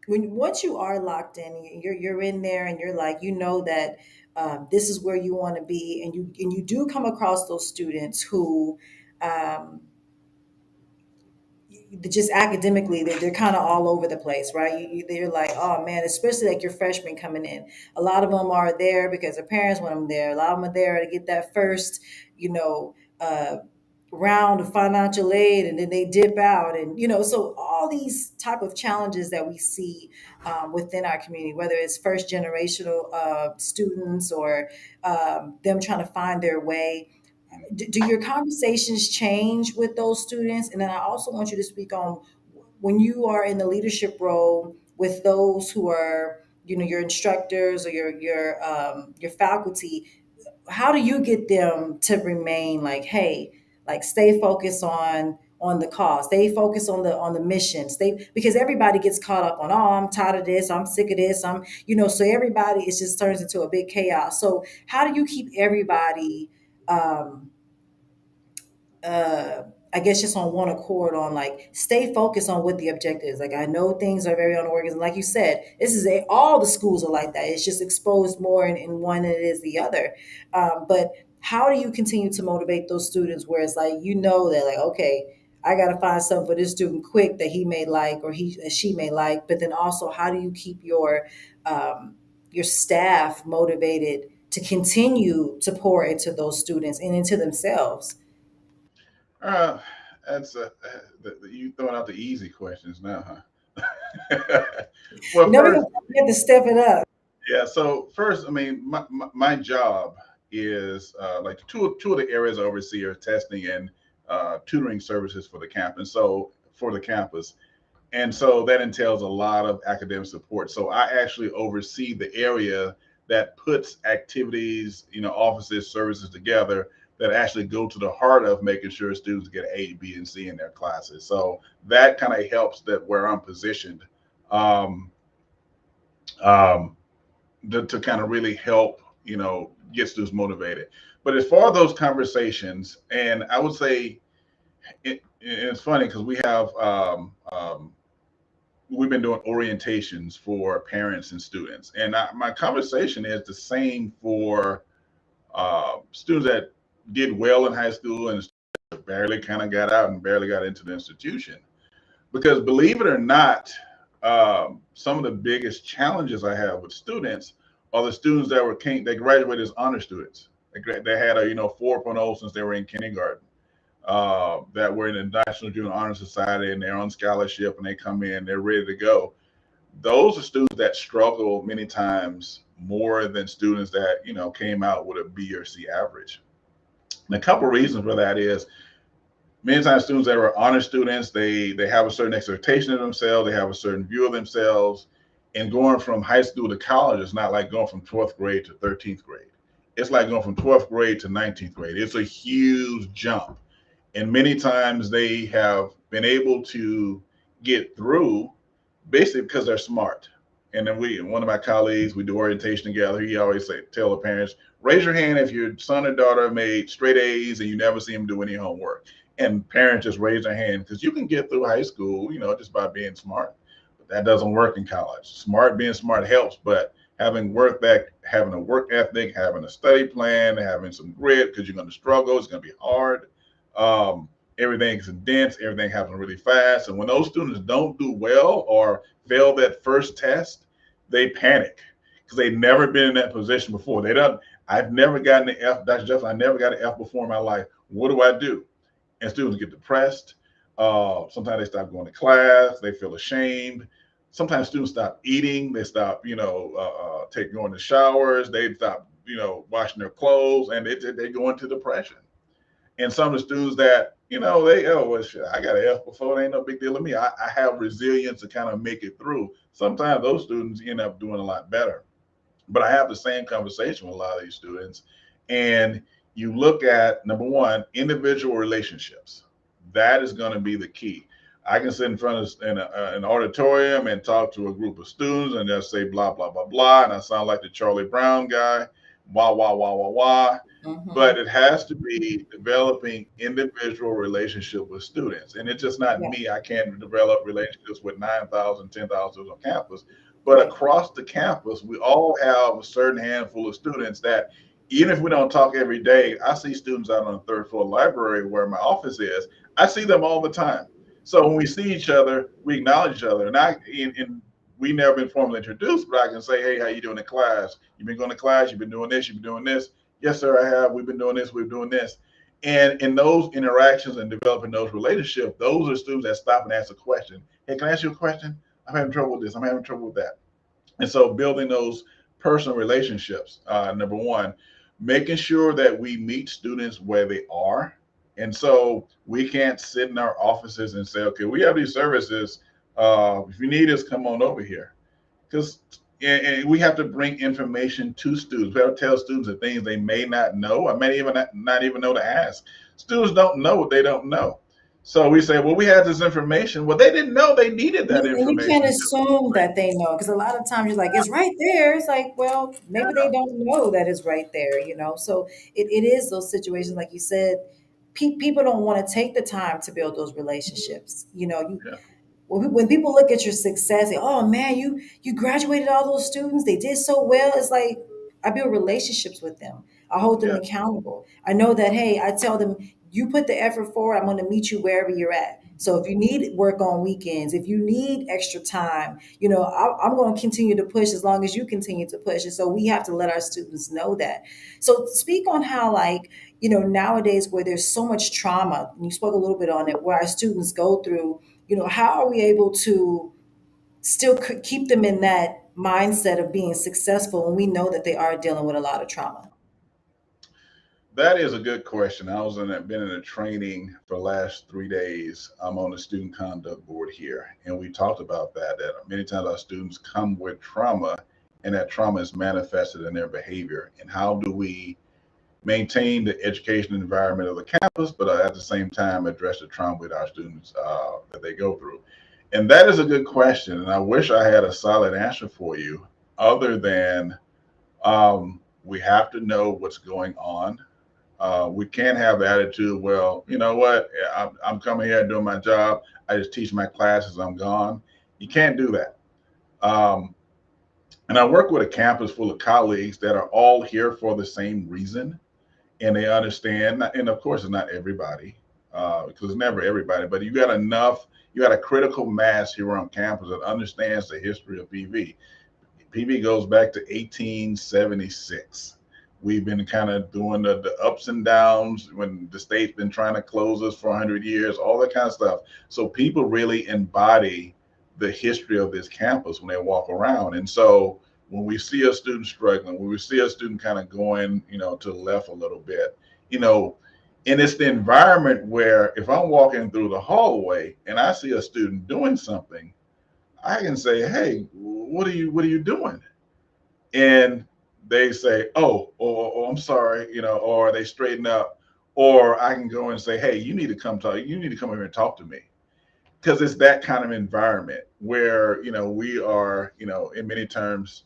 once you are locked in, you're in there, and you're like, that this is where you want to be, and you do come across those students who, um, just academically, they're kind of all over the place, right? They're like, oh man, especially like your freshmen coming in. A lot of them are there because their parents want them there. A lot of them are there to get that first, you know, uh, round of financial aid, and then they dip out, and so all these type of challenges that we see within our community, whether it's first generational students, or them trying to find their way. Do your conversations change with those students? And then I also want you to speak on when you are in the leadership role with those who are, your instructors, or your faculty. How do you get them to remain like, hey, like, stay focused on the cause, stay focused on the mission, stay, because everybody gets caught up on, oh, I'm tired of this, I'm sick of this, so everybody, it just turns into a big chaos. So how do you keep everybody, um, uh I guess, just on one accord, on like, stay focused on what the objective is. Like, I know things are very unorganized. Like you said, all the schools are like that. It's just exposed more in one than it is the other. But how do you continue to motivate those students where it's like, they're like, okay, I got to find something for this student quick that he may like, or she may like. But then also, how do you keep your staff motivated to continue to pour into those students and into themselves? Uh, that's you throwing out the easy questions now, huh? Well, We're first, gonna have to step it up. yeah. So first, I mean, my job is like two of the areas I oversee are testing and tutoring services for the campus. So for the campus, and so that entails a lot of academic support. So I actually oversee the area that puts activities, offices, services together that actually go to the heart of making sure students get A, B, and C in their classes. So that kind of helps that where I'm positioned, um, um, to kind of really help, get students motivated. But as far as those conversations, and I would say it's funny because we've been doing orientations for parents and students, and my conversation is the same for students that did well in high school and barely kind of got out and barely got into the institution. Because believe it or not, some of the biggest challenges I have with students are the students that graduated as honor students. They had a 4.0 since they were in kindergarten, that were in the National Junior Honor Society, and they're on scholarship, and they come in, they're ready to go. Those are students that struggle many times more than students that came out with a B or C average. And a couple of reasons for that is many times students that are honor students, they have a certain expectation of themselves, they have a certain view of themselves, and going from high school to college is not like going from 12th grade to 13th grade. It's like going from 12th grade to 19th grade. It's a huge jump. And many times they have been able to get through basically because they're smart. And then one of my colleagues, we do orientation together. He always tell the parents, raise your hand if your son or daughter made straight A's and you never see him do any homework. And parents just raise their hand because you can get through high school, just by being smart. But that doesn't work in college. Being smart helps, but having a work ethic, having a study plan, having some grit because you're going to struggle. It's going to be hard. Um, Everything's dense. Everything happens really fast. And when those students don't do well or fail that first test, they panic because they've never been in that position before. They don't. I've never gotten an F. Dr. Jefferson, I never got an F before in my life. What do I do? And students get depressed. Sometimes they stop going to class. They feel ashamed. Sometimes students stop eating. They stop, going to showers. They stop, washing their clothes, and they go into depression. And some of the students that, well, shit, I got an F before. It ain't no big deal to me. I have resilience to kind of make it through. Sometimes those students end up doing a lot better. But I have the same conversation with a lot of these students. And you look at, number one, individual relationships. That is going to be the key. I can sit in front of an auditorium and talk to a group of students and they'll say blah, blah, blah, blah. And I sound like the Charlie Brown guy, wah, wah, wah, wah, wah. Mm-hmm. But it has to be developing individual relationship with students. And it's just not Yeah. me. I can't develop relationships with 9,000, 10,000 on campus. But Right. across the campus, we all have a certain handful of students that, even if we don't talk every day, I see students out on the third floor library where my office is. I see them all the time. So when we see each other, we acknowledge each other. And we never been formally introduced, but I can say, hey, how you doing in class? You've been going to class, you've been doing this, you've been doing this. Yes, sir, I have. We've been doing this, we're doing this. And in those interactions and developing those relationships, those are students that stop and ask a question. Hey, can I ask you a question? I'm having trouble with this. I'm having trouble with that. And so building those personal relationships, number one, making sure that we meet students where they are. And so we can't sit in our offices and say, okay, we have these services. If you need us, come on over here. Because and we have to bring information to students. We have to tell students the things they may not know or may even not even know to ask. Students don't know what they don't know. So we say, well, we have this information. Well, they didn't know they needed that And you can't information until assume that they know because a lot of times you're like, it's right there. It's like, well, maybe they don't know that it's right there. So it is those situations, like you said, people don't want to take the time to build those relationships. yeah. When people look at your success, they, oh man, you graduated all those students, they did so well. It's like I build relationships with them. I hold them Yeah. accountable. I know that, hey, I tell them, you put the effort forward, I'm going to meet you wherever you're at. So if you need work on weekends, if you need extra time, I'm going to continue to push as long as you continue to push. And so we have to let our students know that. So speak on how, like, nowadays where there's so much trauma, and you spoke a little bit on it, where our students go through, how are we able to still keep them in that mindset of being successful when we know that they are dealing with a lot of trauma? That is a good question. Been in a training for the last 3 days. I'm on the student conduct board here, and we talked about that many times our students come with trauma, and that trauma is manifested in their behavior. And how do we maintain the education environment of the campus, but at the same time address the trauma with our students that they go through? And that is a good question, and I wish I had a solid answer for you, other than we have to know what's going on. We can't have the attitude, well, you know what, I'm coming here doing my job. I just teach my classes, I'm gone. You can't do that. Um, and I work with a campus full of colleagues that are all here for the same reason. And they understand, and of course, it's not everybody, because it's never everybody, but you got a critical mass here on campus that understands the history of PV. PV goes back to 1876. We've been kind of doing the ups and downs when the state's been trying to close us for 100 years, all that kind of stuff. So people really embody the history of this campus when they walk around. And so when we see a student struggling, when we see a student kind of going, to the left a little bit, you know, and it's the environment where if I'm walking through the hallway and I see a student doing something, I can say, "Hey, what are you doing?" And they say, "Oh, or I'm sorry," or they straighten up, or I can go and say, "Hey, you need to come talk. You need to come here and talk to me." Because it's that kind of environment where we are in many terms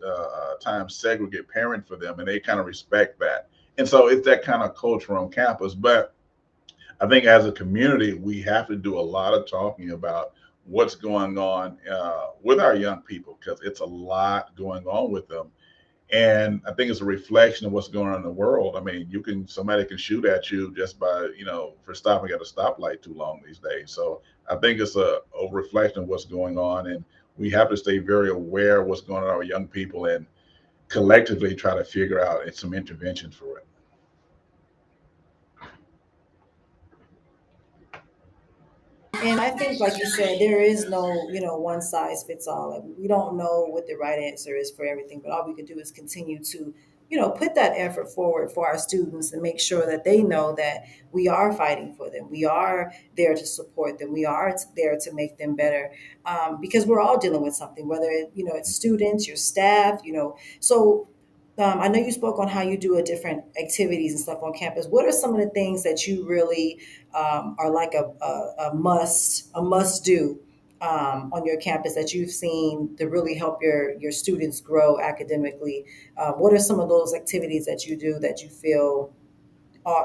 times segregate parent for them, and they kind of respect that, and so it's that kind of culture on campus. But I think as a community we have to do a lot of talking about what's going on with our young people, because it's a lot going on with them. And I think it's a reflection of what's going on in the world. I mean, somebody can shoot at you just by for stopping at a stoplight too long these days. So I think it's a reflection of what's going on, and we have to stay very aware of what's going on with our young people and collectively try to figure out some interventions for it. And I think, like you said, there is no, one size fits all. Like, we don't know what the right answer is for everything, but all we can do is continue to, put that effort forward for our students and make sure that they know that we are fighting for them. We are there to support them. We are there to make them better, because we're all dealing with something, whether it's students, your staff, So I know you spoke on how you do a different activities and stuff on campus. What are some of the things that you really are like a must do on your campus that you've seen to really help your students grow academically? What are some of those activities that you do that you feel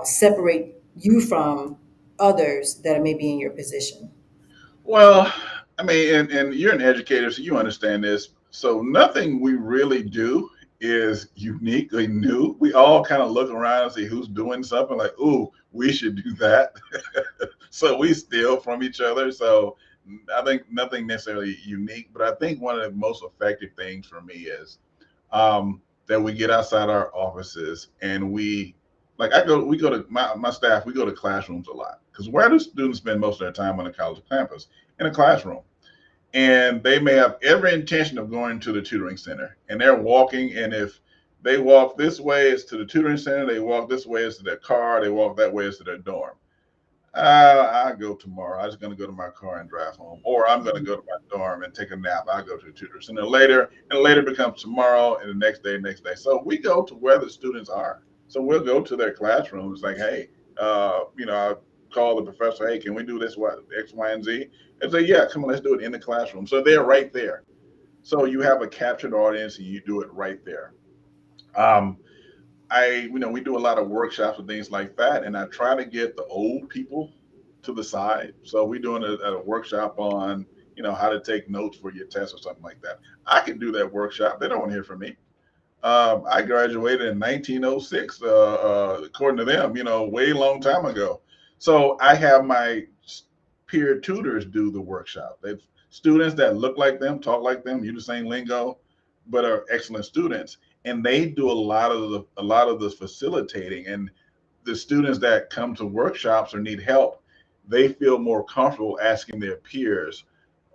separate you from others that are maybe in your position? Well, I mean, and you're an educator, so you understand this. So nothing we really do is uniquely new. We all kind of look around and see who's doing something like, "Ooh, we should do that." So we steal from each other. So I think nothing necessarily unique, but I think one of the most effective things for me is that we get outside our offices and we go to my staff, we go to classrooms a lot, because where do students spend most of their time on the college campus? In a classroom. And they may have every intention of going to the tutoring center, and they're walking, and if they walk this way it's to the tutoring center, they walk this way it's to their car, they walk that way it's to their dorm. I go tomorrow. I'm just going to go to my car and drive home, or I'm going to go to my dorm and take a nap. I go to the tutor center later, and later becomes tomorrow, and the next day, next day. So we go to where the students are. So we'll go to their classrooms, like, hey, I call the professor, hey, can we do this, what, X, Y, and Z? And say, yeah, come on, let's do it in the classroom. So they're right there. So you have a captured audience, and you do it right there. Um, we do a lot of workshops and things like that, and I try to get the old people to the side. So we're doing a workshop on, how to take notes for your test or something like that. I can do that workshop. They don't want to hear from me. I graduated in 1906, according to them, way long time ago. So I have my peer tutors do the workshop. They've students that look like them, talk like them, use the same lingo, but are excellent students. And they do a lot of the facilitating. And the students that come to workshops or need help, they feel more comfortable asking their peers,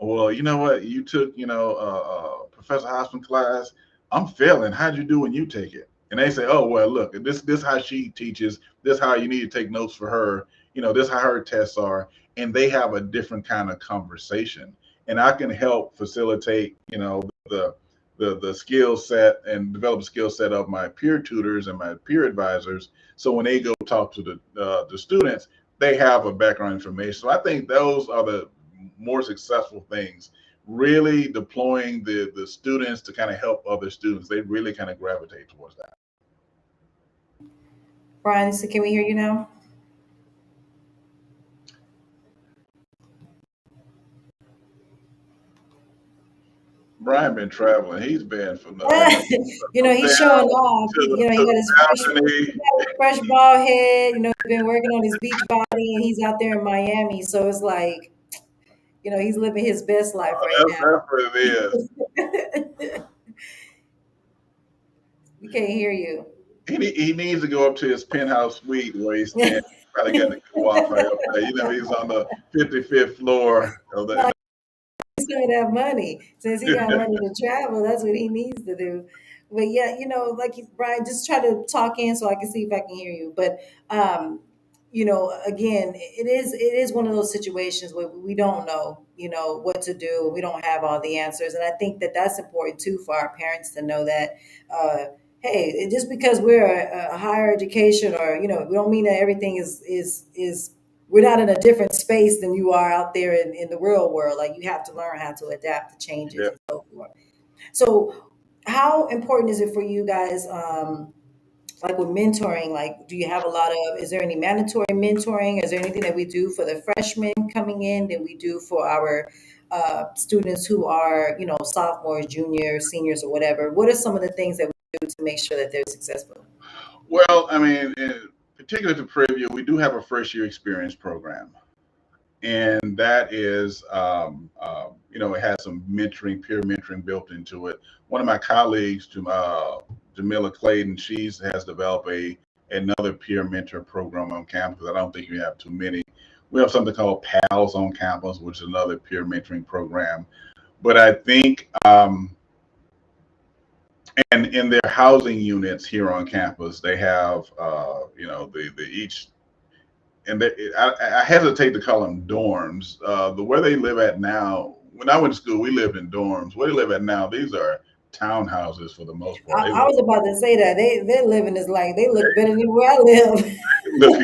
well, you know what, you took, Professor Hoffman class, I'm failing. How'd you do when you take it? And they say, oh, well, look, this how she teaches, this how you need to take notes for her, this how her tests are. And they have a different kind of conversation. And I can help facilitate, the skill set and develop a skill set of my peer tutors and my peer advisors. So when they go talk to the students, they have a background information. So I think those are the more successful things. Really deploying the students to kind of help other students. They really kind of gravitate towards that. Brian, so can we hear you now? Brian been traveling. He's been from from He's showing there off. He to got he the got his fresh bald head. He's been working on his beach body, and he's out there in Miami. So it's like, he's living his best life right That's what it is. now. We can't hear you. He needs to go up to his penthouse suite where he's staying. Probably getting a good Wi-Fi up there. He's on the 55th floor of the. Some of that money. Since he got money to travel, that's what he needs to do. But yeah, like Brian, just try to talk in so I can see if I can hear you. But again, it is one of those situations where we don't know, what to do. We don't have all the answers, and I think that that's important too for our parents to know that. hey, just because we're a higher education, or we don't mean that everything is we're not in a different space than you are out there in the real world. Like, you have to learn how to adapt to changes Yeah. and so forth. So, how important is it for you guys? Like with mentoring, like, do you have a lot of, is there any mandatory mentoring? Is there anything that we do for the freshmen coming in that we do for our students who are, sophomores, juniors, seniors, or whatever? What are some of the things that we do to make sure that they're successful? Well, I mean, particular to Privia, we do have a first year experience program, and that is, it has some mentoring, peer mentoring built into it. One of my colleagues, Jamila Clayton, she's has developed another peer mentor program on campus. I don't think you have too many. We have something called PALS on campus, which is another peer mentoring program. But I think, and in their housing units here on campus, they have, the each, and I hesitate to call them dorms. The where they live at now, when I went to school, we lived in dorms. Where they live at now, these are townhouses for the most part. They I look, was about to say that they're living is like they look better than where I live. look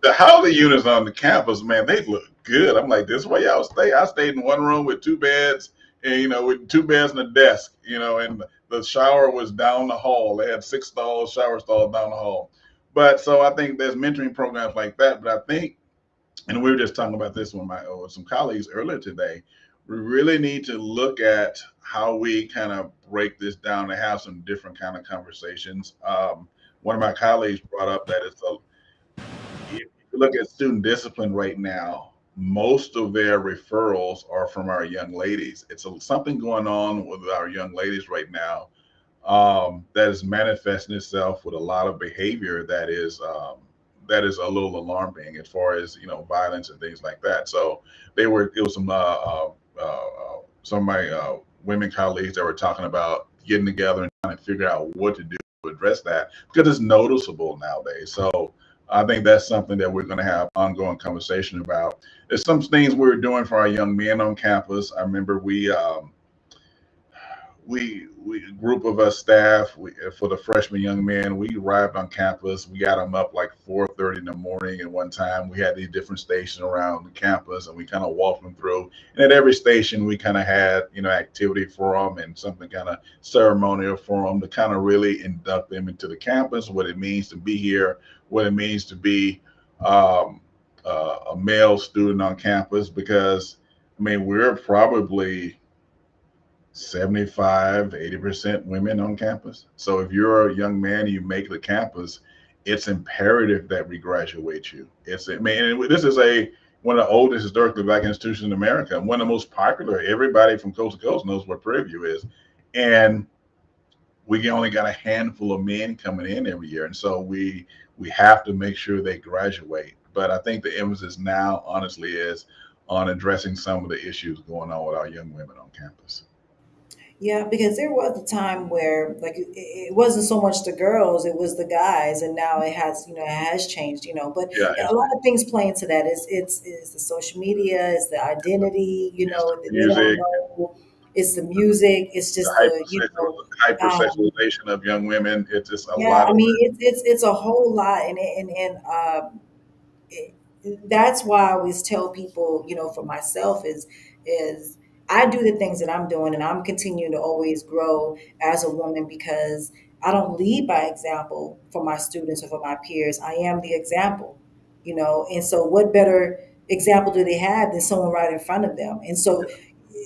the housing units on the campus, man, they look good. I'm like, this is where y'all stay. I stayed in one room with two beds, and with two beds and a desk, and the shower was down the hall. They had six stalls, shower stalls down the hall. But so I think there's mentoring programs like that. But I think, and we were just talking about this with with some colleagues earlier today. We really need to look at how we kind of break this down and have some different kind of conversations. One of my colleagues brought up that if you look at student discipline right now, most of their referrals are from our young ladies. It's something going on with our young ladies right now, that is manifesting itself with a lot of behavior that is a little alarming as far as violence and things like that. So it was some of my women colleagues that were talking about getting together and trying to figure out what to do to address that, because it's noticeable nowadays. So I think that's something that we're going to have ongoing conversation about. There's some things we're doing for our young men on campus. I remember we a group of us staff, for the freshman young men, we arrived on campus. We got them up like 4:30 in the morning, and one time we had these different stations around the campus, and we kind of walked them through, and at every station we kind of had activity for them and something kind of ceremonial for them to kind of really induct them into the campus, what it means to be here, what it means to be um, a male student on campus. Because I mean, we're probably 75, 80% women on campus. So if you're a young man and you make the campus, it's imperative that we graduate you. I mean, this is one of the oldest historically black institutions in America, one of the most popular. Everybody from coast to coast knows what Prairie View is. And we only got a handful of men coming in every year. And so we have to make sure they graduate. But I think the emphasis now, honestly, is on addressing some of the issues going on with our young women on campus. Yeah, because there was a time where, like, it wasn't so much the girls, it was the guys, and now it has changed. But Yeah, a lot of things play into that. It's the social media, it's the identity. it's the That they don't music, know. It's the music. It's the just um, hypersexualization of young women. It's just a yeah. lot I of mean, it's a whole lot, it, that's why I always tell people, for myself is I do the things that I'm doing, and I'm continuing to always grow as a woman, because I don't lead by example for my students or for my peers. I am the example, and so what better example do they have than someone right in front of them? And so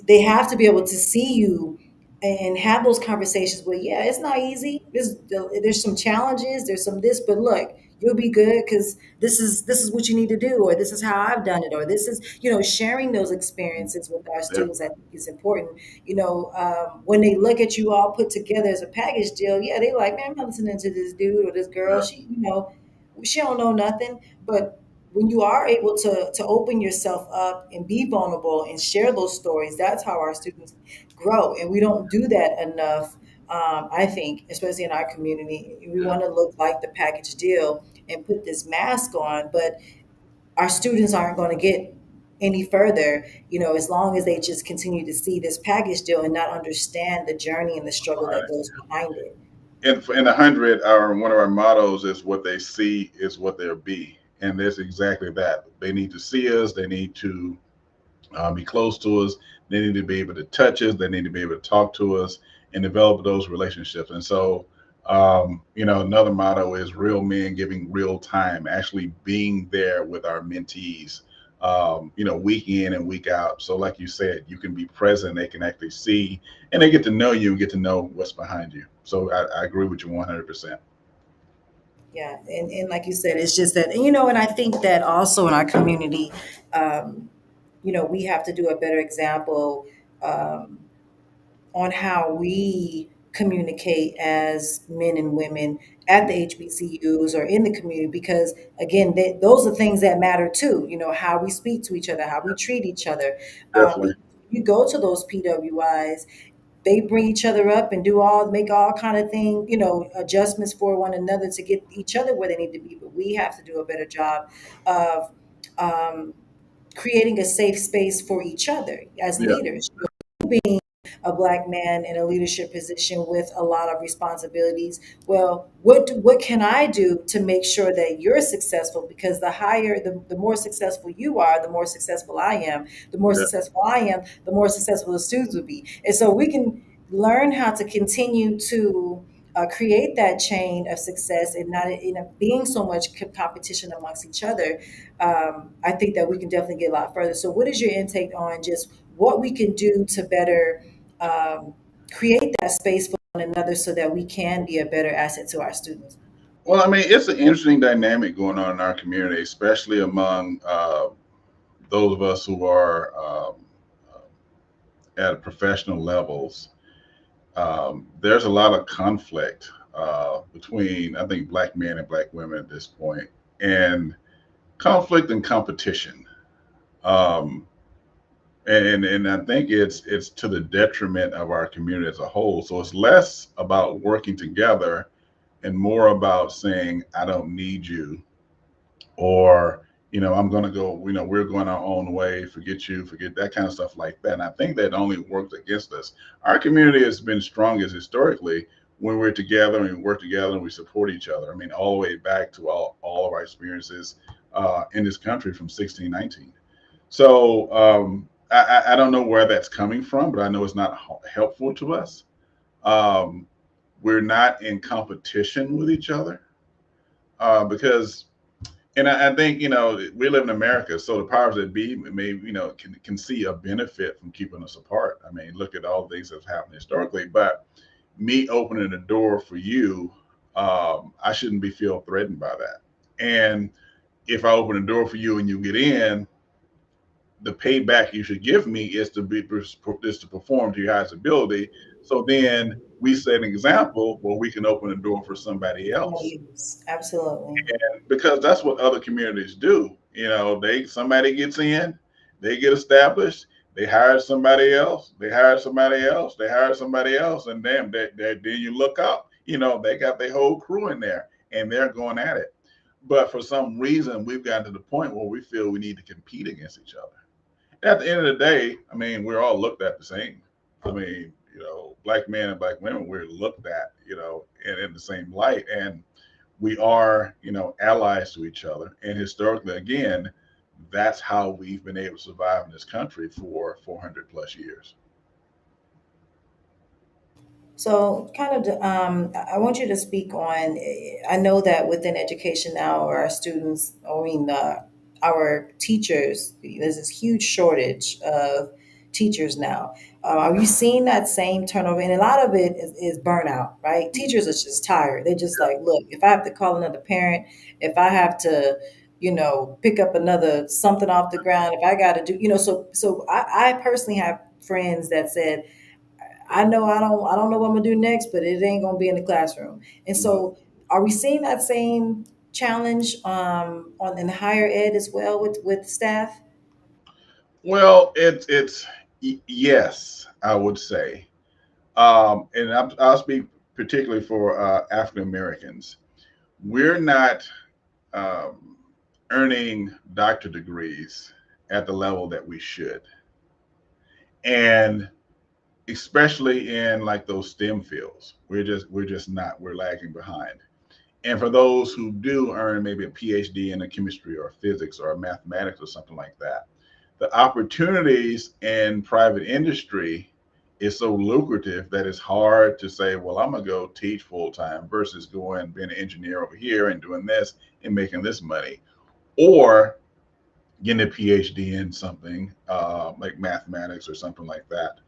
they have to be able to see you and have those conversations where, yeah, it's not easy. There's some challenges, there's some this, but look, you'll be good, because this is what you need to do, or this is how I've done it, or this is, sharing those experiences with our yeah, students. I think is important. When they look at you all put together as a package deal, yeah, they like, man, I'm not listening to this dude or this girl. yeah, She don't know nothing. But when you are able to open yourself up and be vulnerable and share those stories, that's how our students grow. And we don't do that enough. I think, especially in our community, we yeah. want to look like the package deal and put this mask on, but our students aren't going to get any further, as long as they just continue to see this package deal and not understand the journey and the struggle that goes behind it. in 100, our one of our mottos is what they see is what they'll be, and that's exactly that. They need to see us. They need to be close to us. They need to be able to touch us. They need to be able to talk to us and develop those relationships. And so, another motto is real men giving real time, actually being there with our mentees, week in and week out. So, like you said, you can be present, they can actually see, and they get to know you and get to know what's behind you. So, I agree with you 100%. Yeah, and like you said, it's just that, and I think that also in our community, um, we have to do a better example um, on how we communicate as men and women at the HBCUs or in the community, because again, those are things that matter too. How we speak to each other, how we treat each other. Definitely. Because you go to those PWIs, they bring each other up and make all kind of thing, adjustments for one another to get each other where they need to be. But we have to do a better job of um, creating a safe space for each other as Yeah. leaders. A black man in a leadership position with a lot of responsibilities. Well, what can I do to make sure that you're successful? Because the more successful you are, the more successful I am. The more Yeah. successful I am, the more successful the students will be. And so we can learn how to continue to create that chain of success and not being so much competition amongst each other. I think that we can definitely get a lot further. So, what is your intake on just what we can do to better um, create that space for one another so that we can be a better asset to our students? Well, I mean, it's an interesting dynamic going on in our community, especially among those of us who are at professional levels. There's a lot of conflict between, I think, black men and black women at this point, and conflict and competition. Um, and I think it's to the detriment of our community as a whole. So it's less about working together and more about saying, "I don't need you," or I'm going to go, we're going our own way, forget you, forget that kind of stuff like that. And I think that only works against us. Our community has been strongest historically when we're together and we work together and we support each other. I mean, all the way back to all of our experiences in this country from 1619. So I don't know where that's coming from, but I know it's not helpful to us. um, we're not in competition with each other because and I think we live in America, so the powers that be may can see a benefit from keeping us apart. I mean, look at all the things that's happened historically. But me opening the door for you, I shouldn't be feel threatened by that. And if I open the door for you and you get in, the payback you should give me is to perform to your highest ability. So then we set an example where we can open the door for somebody else, Somebody else. Absolutely. because that's what other communities do. They somebody gets in, they get established, they hire somebody else, they hire somebody else, they hire somebody else, and then you look up, they got their whole crew in there and they're going at it. But for some reason, we've gotten to the point where we feel we need to compete against each other. At the end of the day, I mean, we're all looked at the same. I mean, black men and black women, we're looked at, in the same light. And we are, allies to each other. And historically, again, that's how we've been able to survive in this country for 400 plus years. So, kind of, I want you to speak on. I know that within education now, our students, our teachers, there's this huge shortage of teachers now. Are you seeing that same turnover? And a lot of it is burnout, right? Teachers are just tired. They're just like, look, if I have to call another parent, if I have to, pick up another something off the ground, if I got to do, so I personally have friends that said, I know I don't know what I'm gonna do next, but it ain't gonna be in the classroom. And Mhm. so, are we seeing that same challenge on in higher ed as well with staff? Well, yes, I would say, and I'll speak particularly for African Americans. We're not um, earning doctor degrees at the level that we should, and especially in like those STEM fields. We're just not, we're lagging behind. And for those who do earn maybe a PhD in a chemistry or physics or mathematics or something like that, the opportunities in private industry is so lucrative that it's hard to say, well, I'm gonna go teach full time versus going being an engineer over here and doing this and making this money, or getting a PhD in something like mathematics or something like that.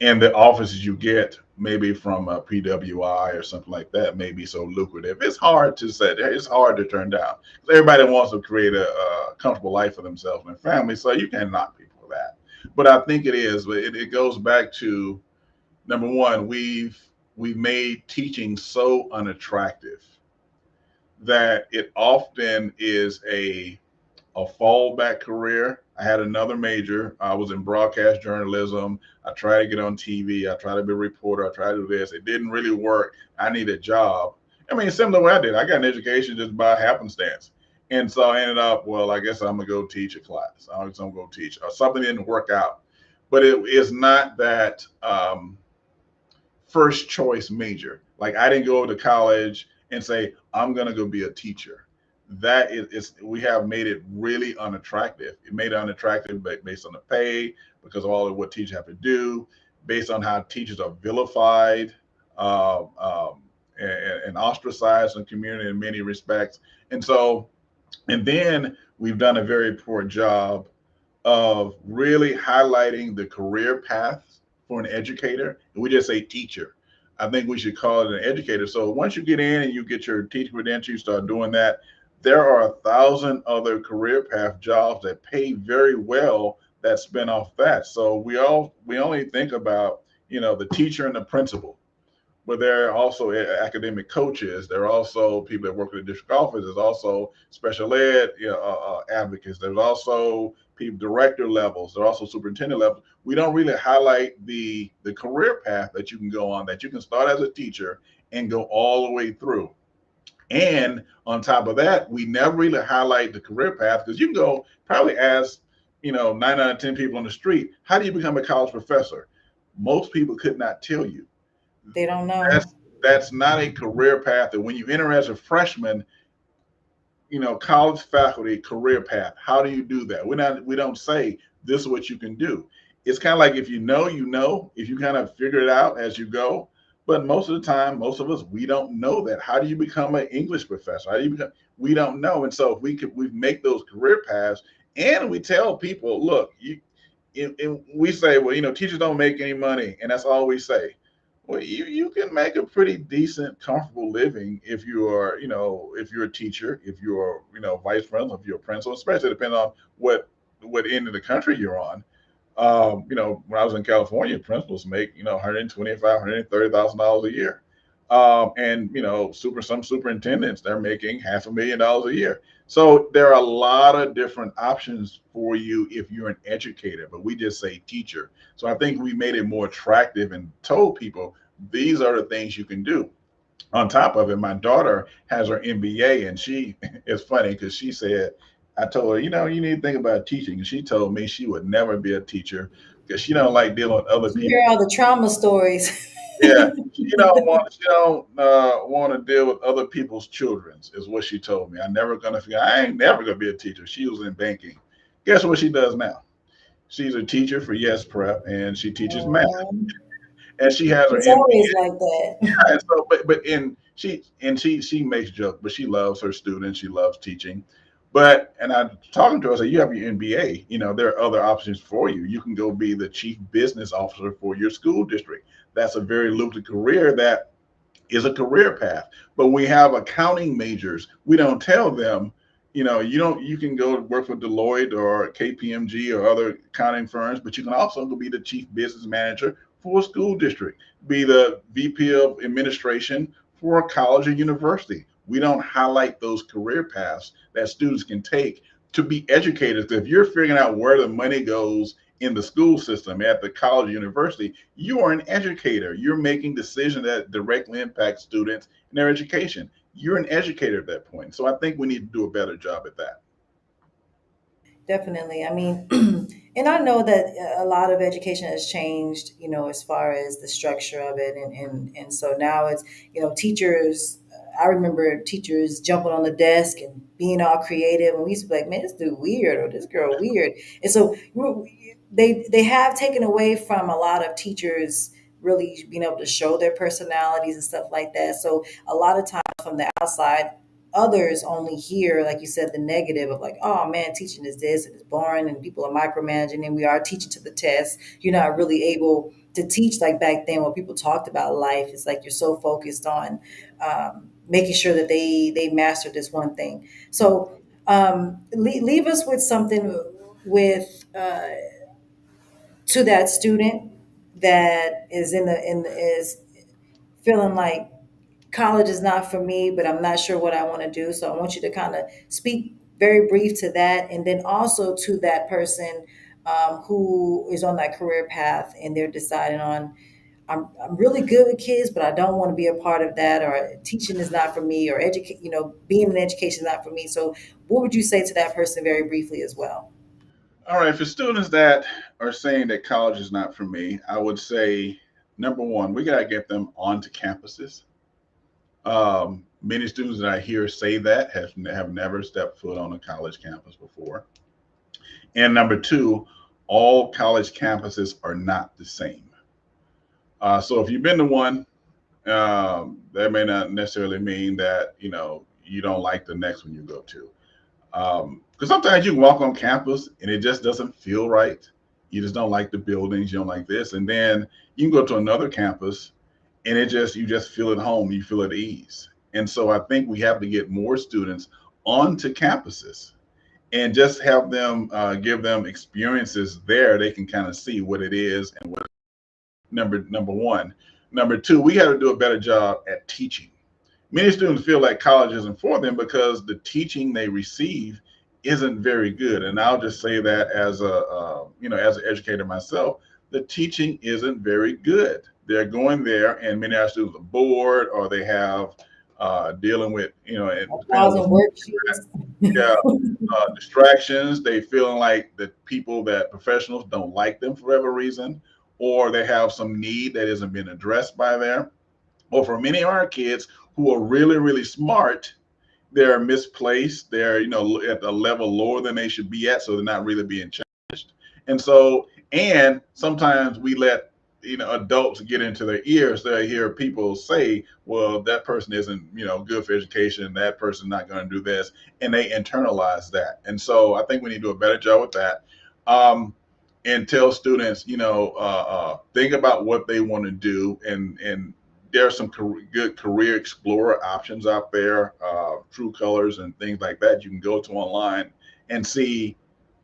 And the offices you get, maybe from a PWI or something like that, may be so lucrative. It's hard to say. It's hard to turn down. Everybody wants to create a comfortable life for themselves and their family, so you can't knock people for that. But I think it is. But it goes back to number one. We've made teaching so unattractive that it often is a fallback career. I had another major. I was in broadcast journalism. I tried to get on TV. I tried to be a reporter. I tried to do this. It didn't really work. I need a job. I mean, similar to what I did. I got an education just by happenstance. And so I ended up, well, I guess I'm going to go teach a class. I'm going to go teach. Or something didn't work out. But it is not that first choice major. Like I didn't go to college and say, I'm going to go be a teacher. That is, we have made it really unattractive. It made it unattractive based on the pay, because of all of what teachers have to do, based on how teachers are vilified and ostracized in the community in many respects. And so, and then we've done a very poor job of really highlighting the career paths for an educator. And we just say teacher. I think we should call it an educator. So once you get in and you get your teaching credential, you start doing that. There are 1,000 other career path jobs that pay very well that spin off that. So we only think about, the teacher and the principal, but there are also academic coaches. There are also people that work in the district office. There's also special ed advocates. There's also people director levels. There are also superintendent levels. We don't really highlight the career path that you can go on. That you can start as a teacher and go all the way through. And on top of that, we never really highlight the career path, because you can go probably ask 9 out of 10 people on the street, how do you become a college professor? Most people could not tell you. They don't know. That's not a career path. And when you enter as a freshman, college faculty career path, how do you do that? We don't say this is what you can do. It's kind of like, if if you kind of figure it out as you go. But most of the time, most of us, we don't know that. How do you become an English professor? How do you become? We don't know. And so if we make those career paths, and we tell people, look, and we say, well, teachers don't make any money, and that's all we say. Well, you can make a pretty decent, comfortable living if you are, if you're a teacher, if you're, vice principal, if you're a principal, especially depending on what end of the country you're on. When I was in California, principals make, 125, $130,000 a year. And some superintendents, they're making $500,000 a year. So there are a lot of different options for you if you're an educator, but we just say teacher. So I think we made it more attractive and told people these are the things you can do. On top of it, my daughter has her MBA, and she it's funny because she said, I told her, you need to think about teaching. And she told me she would never be a teacher because she don't like dealing with other You hear people. all the trauma stories. Yeah, she don't want to deal with other people's children's, is what she told me. I ain't never gonna be a teacher. She was in banking. Guess what she does now? She's a teacher for Yes Prep, and she teaches math, Um, and she has her it's MBA. always like that. And so, she makes jokes, but she loves her students. She loves teaching. And I'm talking to her, I say, you have your MBA. There are other options for you. You can go be the chief business officer for your school district. That's a very lucrative career. That is a career path. But we have accounting majors. We don't tell them, you can go work for Deloitte or KPMG or other accounting firms, but you can also go be the chief business manager for a school district, be the VP of administration for a college or university. We don't highlight those career paths that students can take to be educators. If you're figuring out where the money goes in the school system, at the college, university, you are an educator. You're making decisions that directly impact students and their education. You're an educator at that point. So I think we need to do a better job at that. Definitely. I mean, And I know that a lot of education has changed, as far as the structure of it. And so now it's, teachers, I remember teachers jumping on the desk and being all creative. And we used to be like, man, this dude weird or this girl weird. And so they have taken away from a lot of teachers really being able to show their personalities and stuff like that. So a lot of times from the outside, others only hear, like you said, the negative of like, oh man, teaching is this and it's boring and people are micromanaging and we are teaching to the test. You're not really able to teach like back then when people talked about life. It's like you're so focused on making sure that they master this one thing. So leave us with something with to that student that is is feeling like college is not for me, but I'm not sure what I want to do. So I want you to kind of speak very brief to that. And then also to that person who is on that career path and they're deciding on, I'm really good with kids, but I don't want to be a part of that, or teaching is not for me, or being in education is not for me. So what would you say to that person very briefly as well? All right, for students that are saying that college is not for me, I would say number one, we got to get them onto campuses. Many students that I hear say that have never stepped foot on a college campus before. And number two, all college campuses are not the same. So if you've been to one, that may not necessarily mean that you don't like the next one you go to. Because sometimes you can walk on campus and it just doesn't feel right. You just don't like the buildings. You don't like this, and then you can go to another campus and you just feel at home. You feel at ease. And so I think we have to get more students onto campuses and just have them give them experiences there. They can kind of see what it is and what number one. Number two, we have to do a better job at teaching. Many students feel like college isn't for them because the teaching they receive isn't very good. And I'll just say that as as an educator myself, the teaching isn't very good. They're going there, and many of our students are bored, or they have dealing with and depending on Thousand what worksheets. yeah, distractions. They feeling like the people that professionals don't like them for whatever reason, or they have some need that isn't being addressed by there. Or for many of our kids who are really, really smart, they're misplaced. They're at a level lower than they should be at, so they're not really being challenged. And so, and sometimes we let adults get into their ears. They hear people say, "Well, that person isn't good for education. That person's not going to do this," and they internalize that. And so, I think we need to do a better job with that. And tell students, think about what they want to do, and there are some good career explorer options out there, True Colors and things like that. You can go to online and see,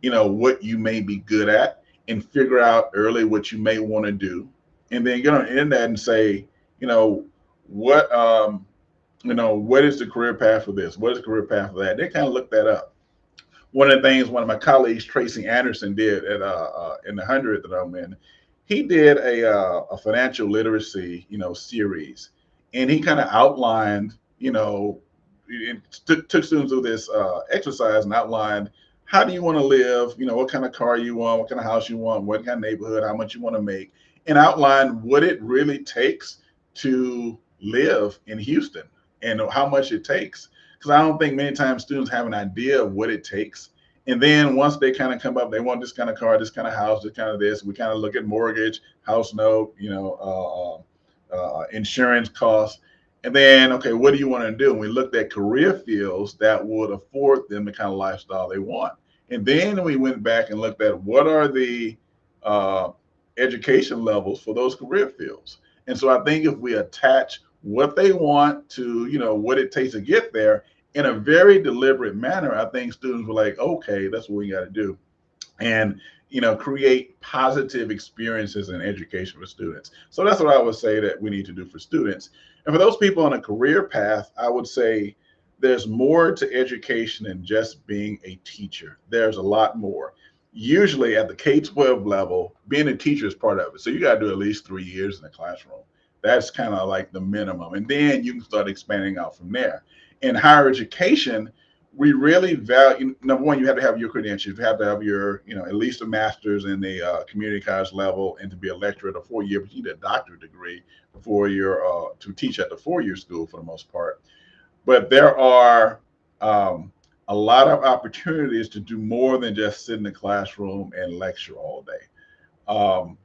what you may be good at, and figure out early what you may want to do, and then get on the internet and say, you know, what what is the career path for this? What is the career path for that? They kind of look that up. One of the things one of my colleagues, Tracy Anderson, did at in the 100 that I'm in, he did a financial literacy series, and he kind of outlined took students through this exercise and outlined how do you want to live, what kind of car you want, what kind of house you want, what kind of neighborhood, how much you want to make, and outline what it really takes to live in Houston and how much it takes, because I don't think many times students have an idea of what it takes. And then once they kind of come up, they want this kind of car, this kind of house, this kind of this. We kind of look at mortgage, house note, insurance costs. And then, okay, what do you want to do? And we looked at career fields that would afford them the kind of lifestyle they want. And then we went back and looked at what are the uh, education levels for those career fields. And so I think if we attach what they want to, what it takes to get there in a very deliberate manner, I think students were like, okay, that's what we got to do. And create positive experiences in education for students. So that's what I would say that we need to do for students. And for those people on a career path, I would say there's more to education than just being a teacher. There's a lot more. Usually at the K-12 level, being a teacher is part of it. So you got to do at least 3 years in the classroom. That's kind of like the minimum. And then you can start expanding out from there. In higher education, we really value, number one, you have to have your credentials. You have to have your, at least a master's in the community college level, and to be a lecturer at a 4 year, but you need a doctorate degree before you're to teach at the 4 year school for the most part. But there are um, a lot of opportunities to do more than just sit in the classroom and lecture all day. Um,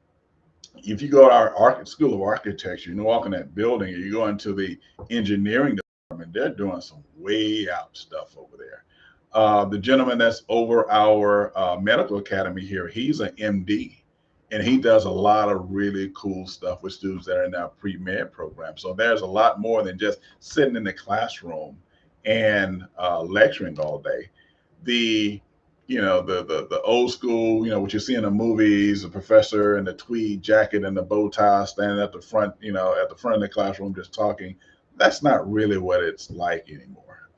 if you go to our School of Architecture, you walk in that building, and you go into the engineering department, they're doing some way out stuff over there. The gentleman that's over our medical academy here, he's an MD, and he does a lot of really cool stuff with students that are in our pre-med program. So there's a lot more than just sitting in the classroom and lecturing all day. The the old school, what you see in the movies, the professor in the tweed jacket and the bow tie standing at the front, at the front of the classroom just talking. That's not really what it's like anymore.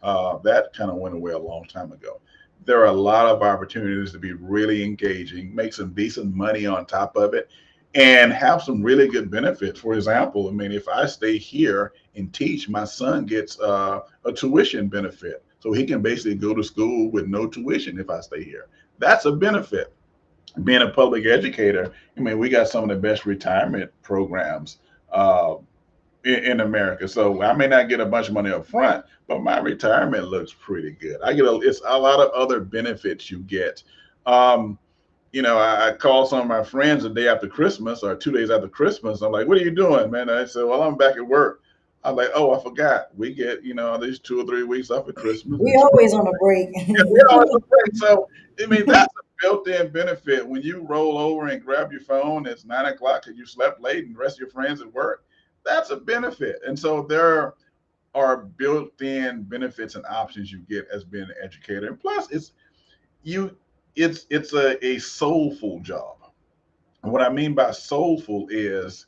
That kind of went away a long time ago. There are a lot of opportunities to be really engaging, make some decent money on top of it, and have some really good benefits. For example, I mean, if I stay here and teach, my son gets a tuition benefit. So he can basically go to school with no tuition if I stay here. That's a benefit. Being a public educator, I mean, we got some of the best retirement programs uh, in America. So I may not get a bunch of money up front, but my retirement looks pretty good. It's a lot of other benefits you get. Um, I called some of my friends the day after Christmas or 2 days after Christmas. I'm like, "What are you doing, man?" I said, "Well, I'm back at work." I'm like, "Oh, I forgot. We get, these 2 or 3 weeks off at Christmas We and always on a break. it's a break." So, I mean, that's a built-in benefit. When you roll over and grab your phone, it's 9 o'clock because you slept late and the rest of your friends at work. That's a benefit. And so there are built-in benefits and options you get as being an educator. And plus, you it's a soulful job. And what I mean by soulful is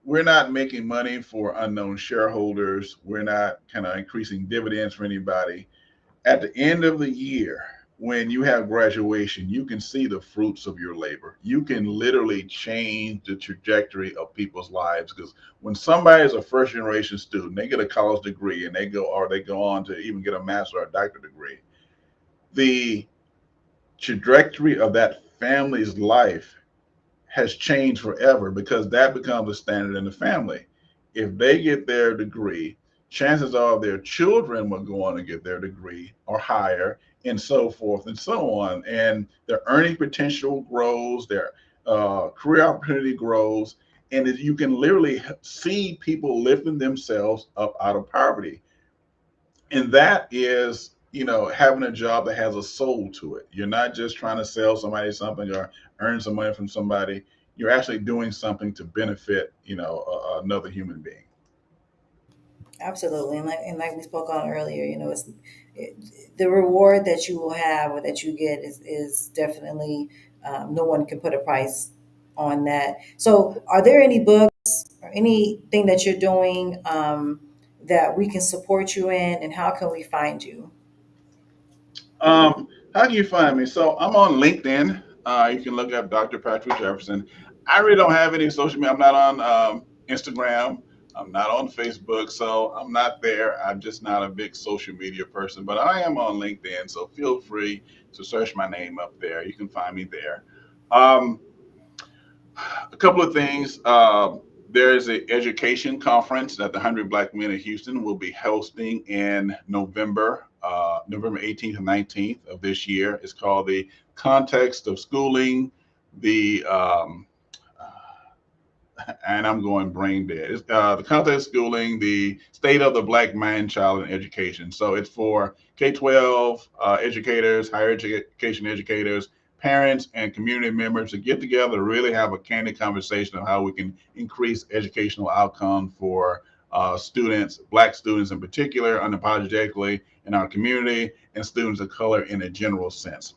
we're not making money for unknown shareholders. We're not kind of increasing dividends for anybody. At the end of the year, when you have graduation, you can see the fruits of your labor. You can literally change the trajectory of people's lives, because when somebody is a first generation student, they get a college degree and they go on to even get a master or a doctorate degree. The trajectory of that family's life has changed forever, because that becomes a standard in the family. If they get their degree, chances are their children will go on to get their degree or higher, and so forth and so on. And their earning potential grows, their career opportunity grows, and you can literally see people lifting themselves up out of poverty. And that is, having a job that has a soul to it. You're not just trying to sell somebody something or earn some money from somebody. You're actually doing something to benefit, another human being. Absolutely, and like we spoke on earlier, it, the reward that you will have or that you get is definitely, no one can put a price on that. So, are there any books or anything that you're doing, that we can support you in, and how can we find you? How can you find me? So I'm on LinkedIn. You can look up Dr. Patrick Jefferson. I really don't have any social media. I'm not on Instagram. I'm not on Facebook, so I'm not there. I'm just not a big social media person, but I am on LinkedIn. So feel free to search my name up there. You can find me there. Um, a couple of things. There's an education conference that the 100 Black Men of Houston will be hosting in November, November 18th and 19th of this year. It's called the Context of Schooling, the and I'm going brain dead. It's, the context of schooling, the state of the Black man, child, in education. So it's for K-12 educators, higher education educators, parents, and community members to get together to really have a candid conversation of how we can increase educational outcomes for students, Black students in particular, unapologetically in our community, and students of color in a general sense.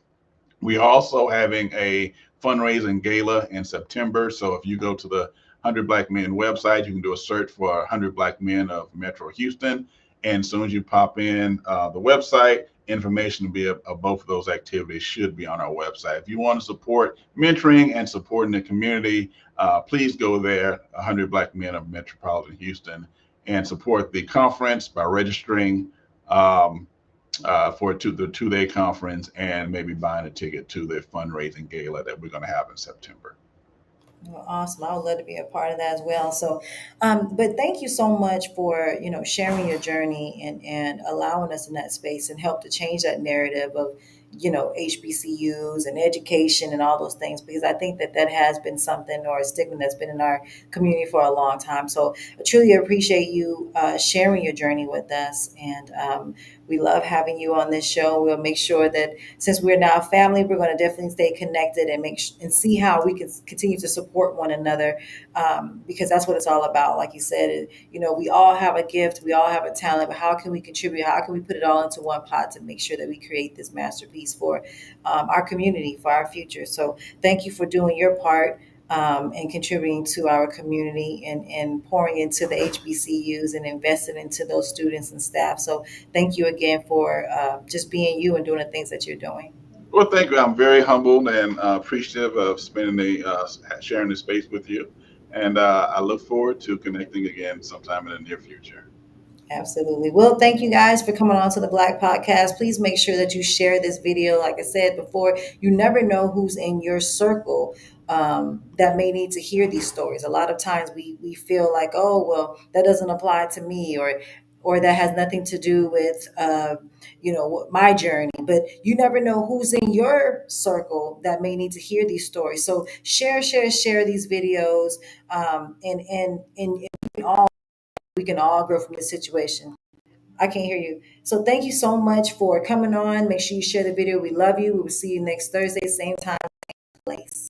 We are also having a fundraising gala in September. So if you go to the 100 Black Men website, you can do a search for 100 Black Men of Metro Houston. And as soon as you pop in the website, information will be of both of those activities should be on our website. If you want to support mentoring and supporting the community, please go there, 100 Black Men of Metropolitan Houston, and support the conference by registering. Um, the 2 day conference and maybe buying a ticket to the fundraising gala that we're going to have in September. Well, awesome. I would love to be a part of that as well. So, but thank you so much for, sharing your journey and allowing us in that space and help to change that narrative of, HBCUs and education and all those things, because I think that that has been something or a stigma that's been in our community for a long time. So I truly appreciate you sharing your journey with us. And we love having you on this show. We'll make sure that since we're now family, we're going to definitely stay connected and and see how we can continue to support one another, because that's what it's all about. Like you said, we all have a gift, we all have a talent, but how can we contribute? How can we put it all into one pot to make sure that we create this masterpiece for our community, for our future? So thank you for doing your part. And contributing to our community and pouring into the HBCUs and investing into those students and staff. So thank you again for just being you and doing the things that you're doing. Well, thank you. I'm very humbled and appreciative of spending sharing the space with you. And I look forward to connecting again sometime in the near future. Absolutely. Well, thank you guys for coming on to the Black Podcast. Please make sure that you share this video. Like I said before, you never know who's in your circle that may need to hear these stories. A lot of times we feel like, oh, well, that doesn't apply to me, or that has nothing to do with my journey. But you never know who's in your circle that may need to hear these stories. So share these videos, and we can all grow from this situation. I can't hear you. So thank you so much for coming on. Make sure you share the video. We love you. We will see you next Thursday, same time, place.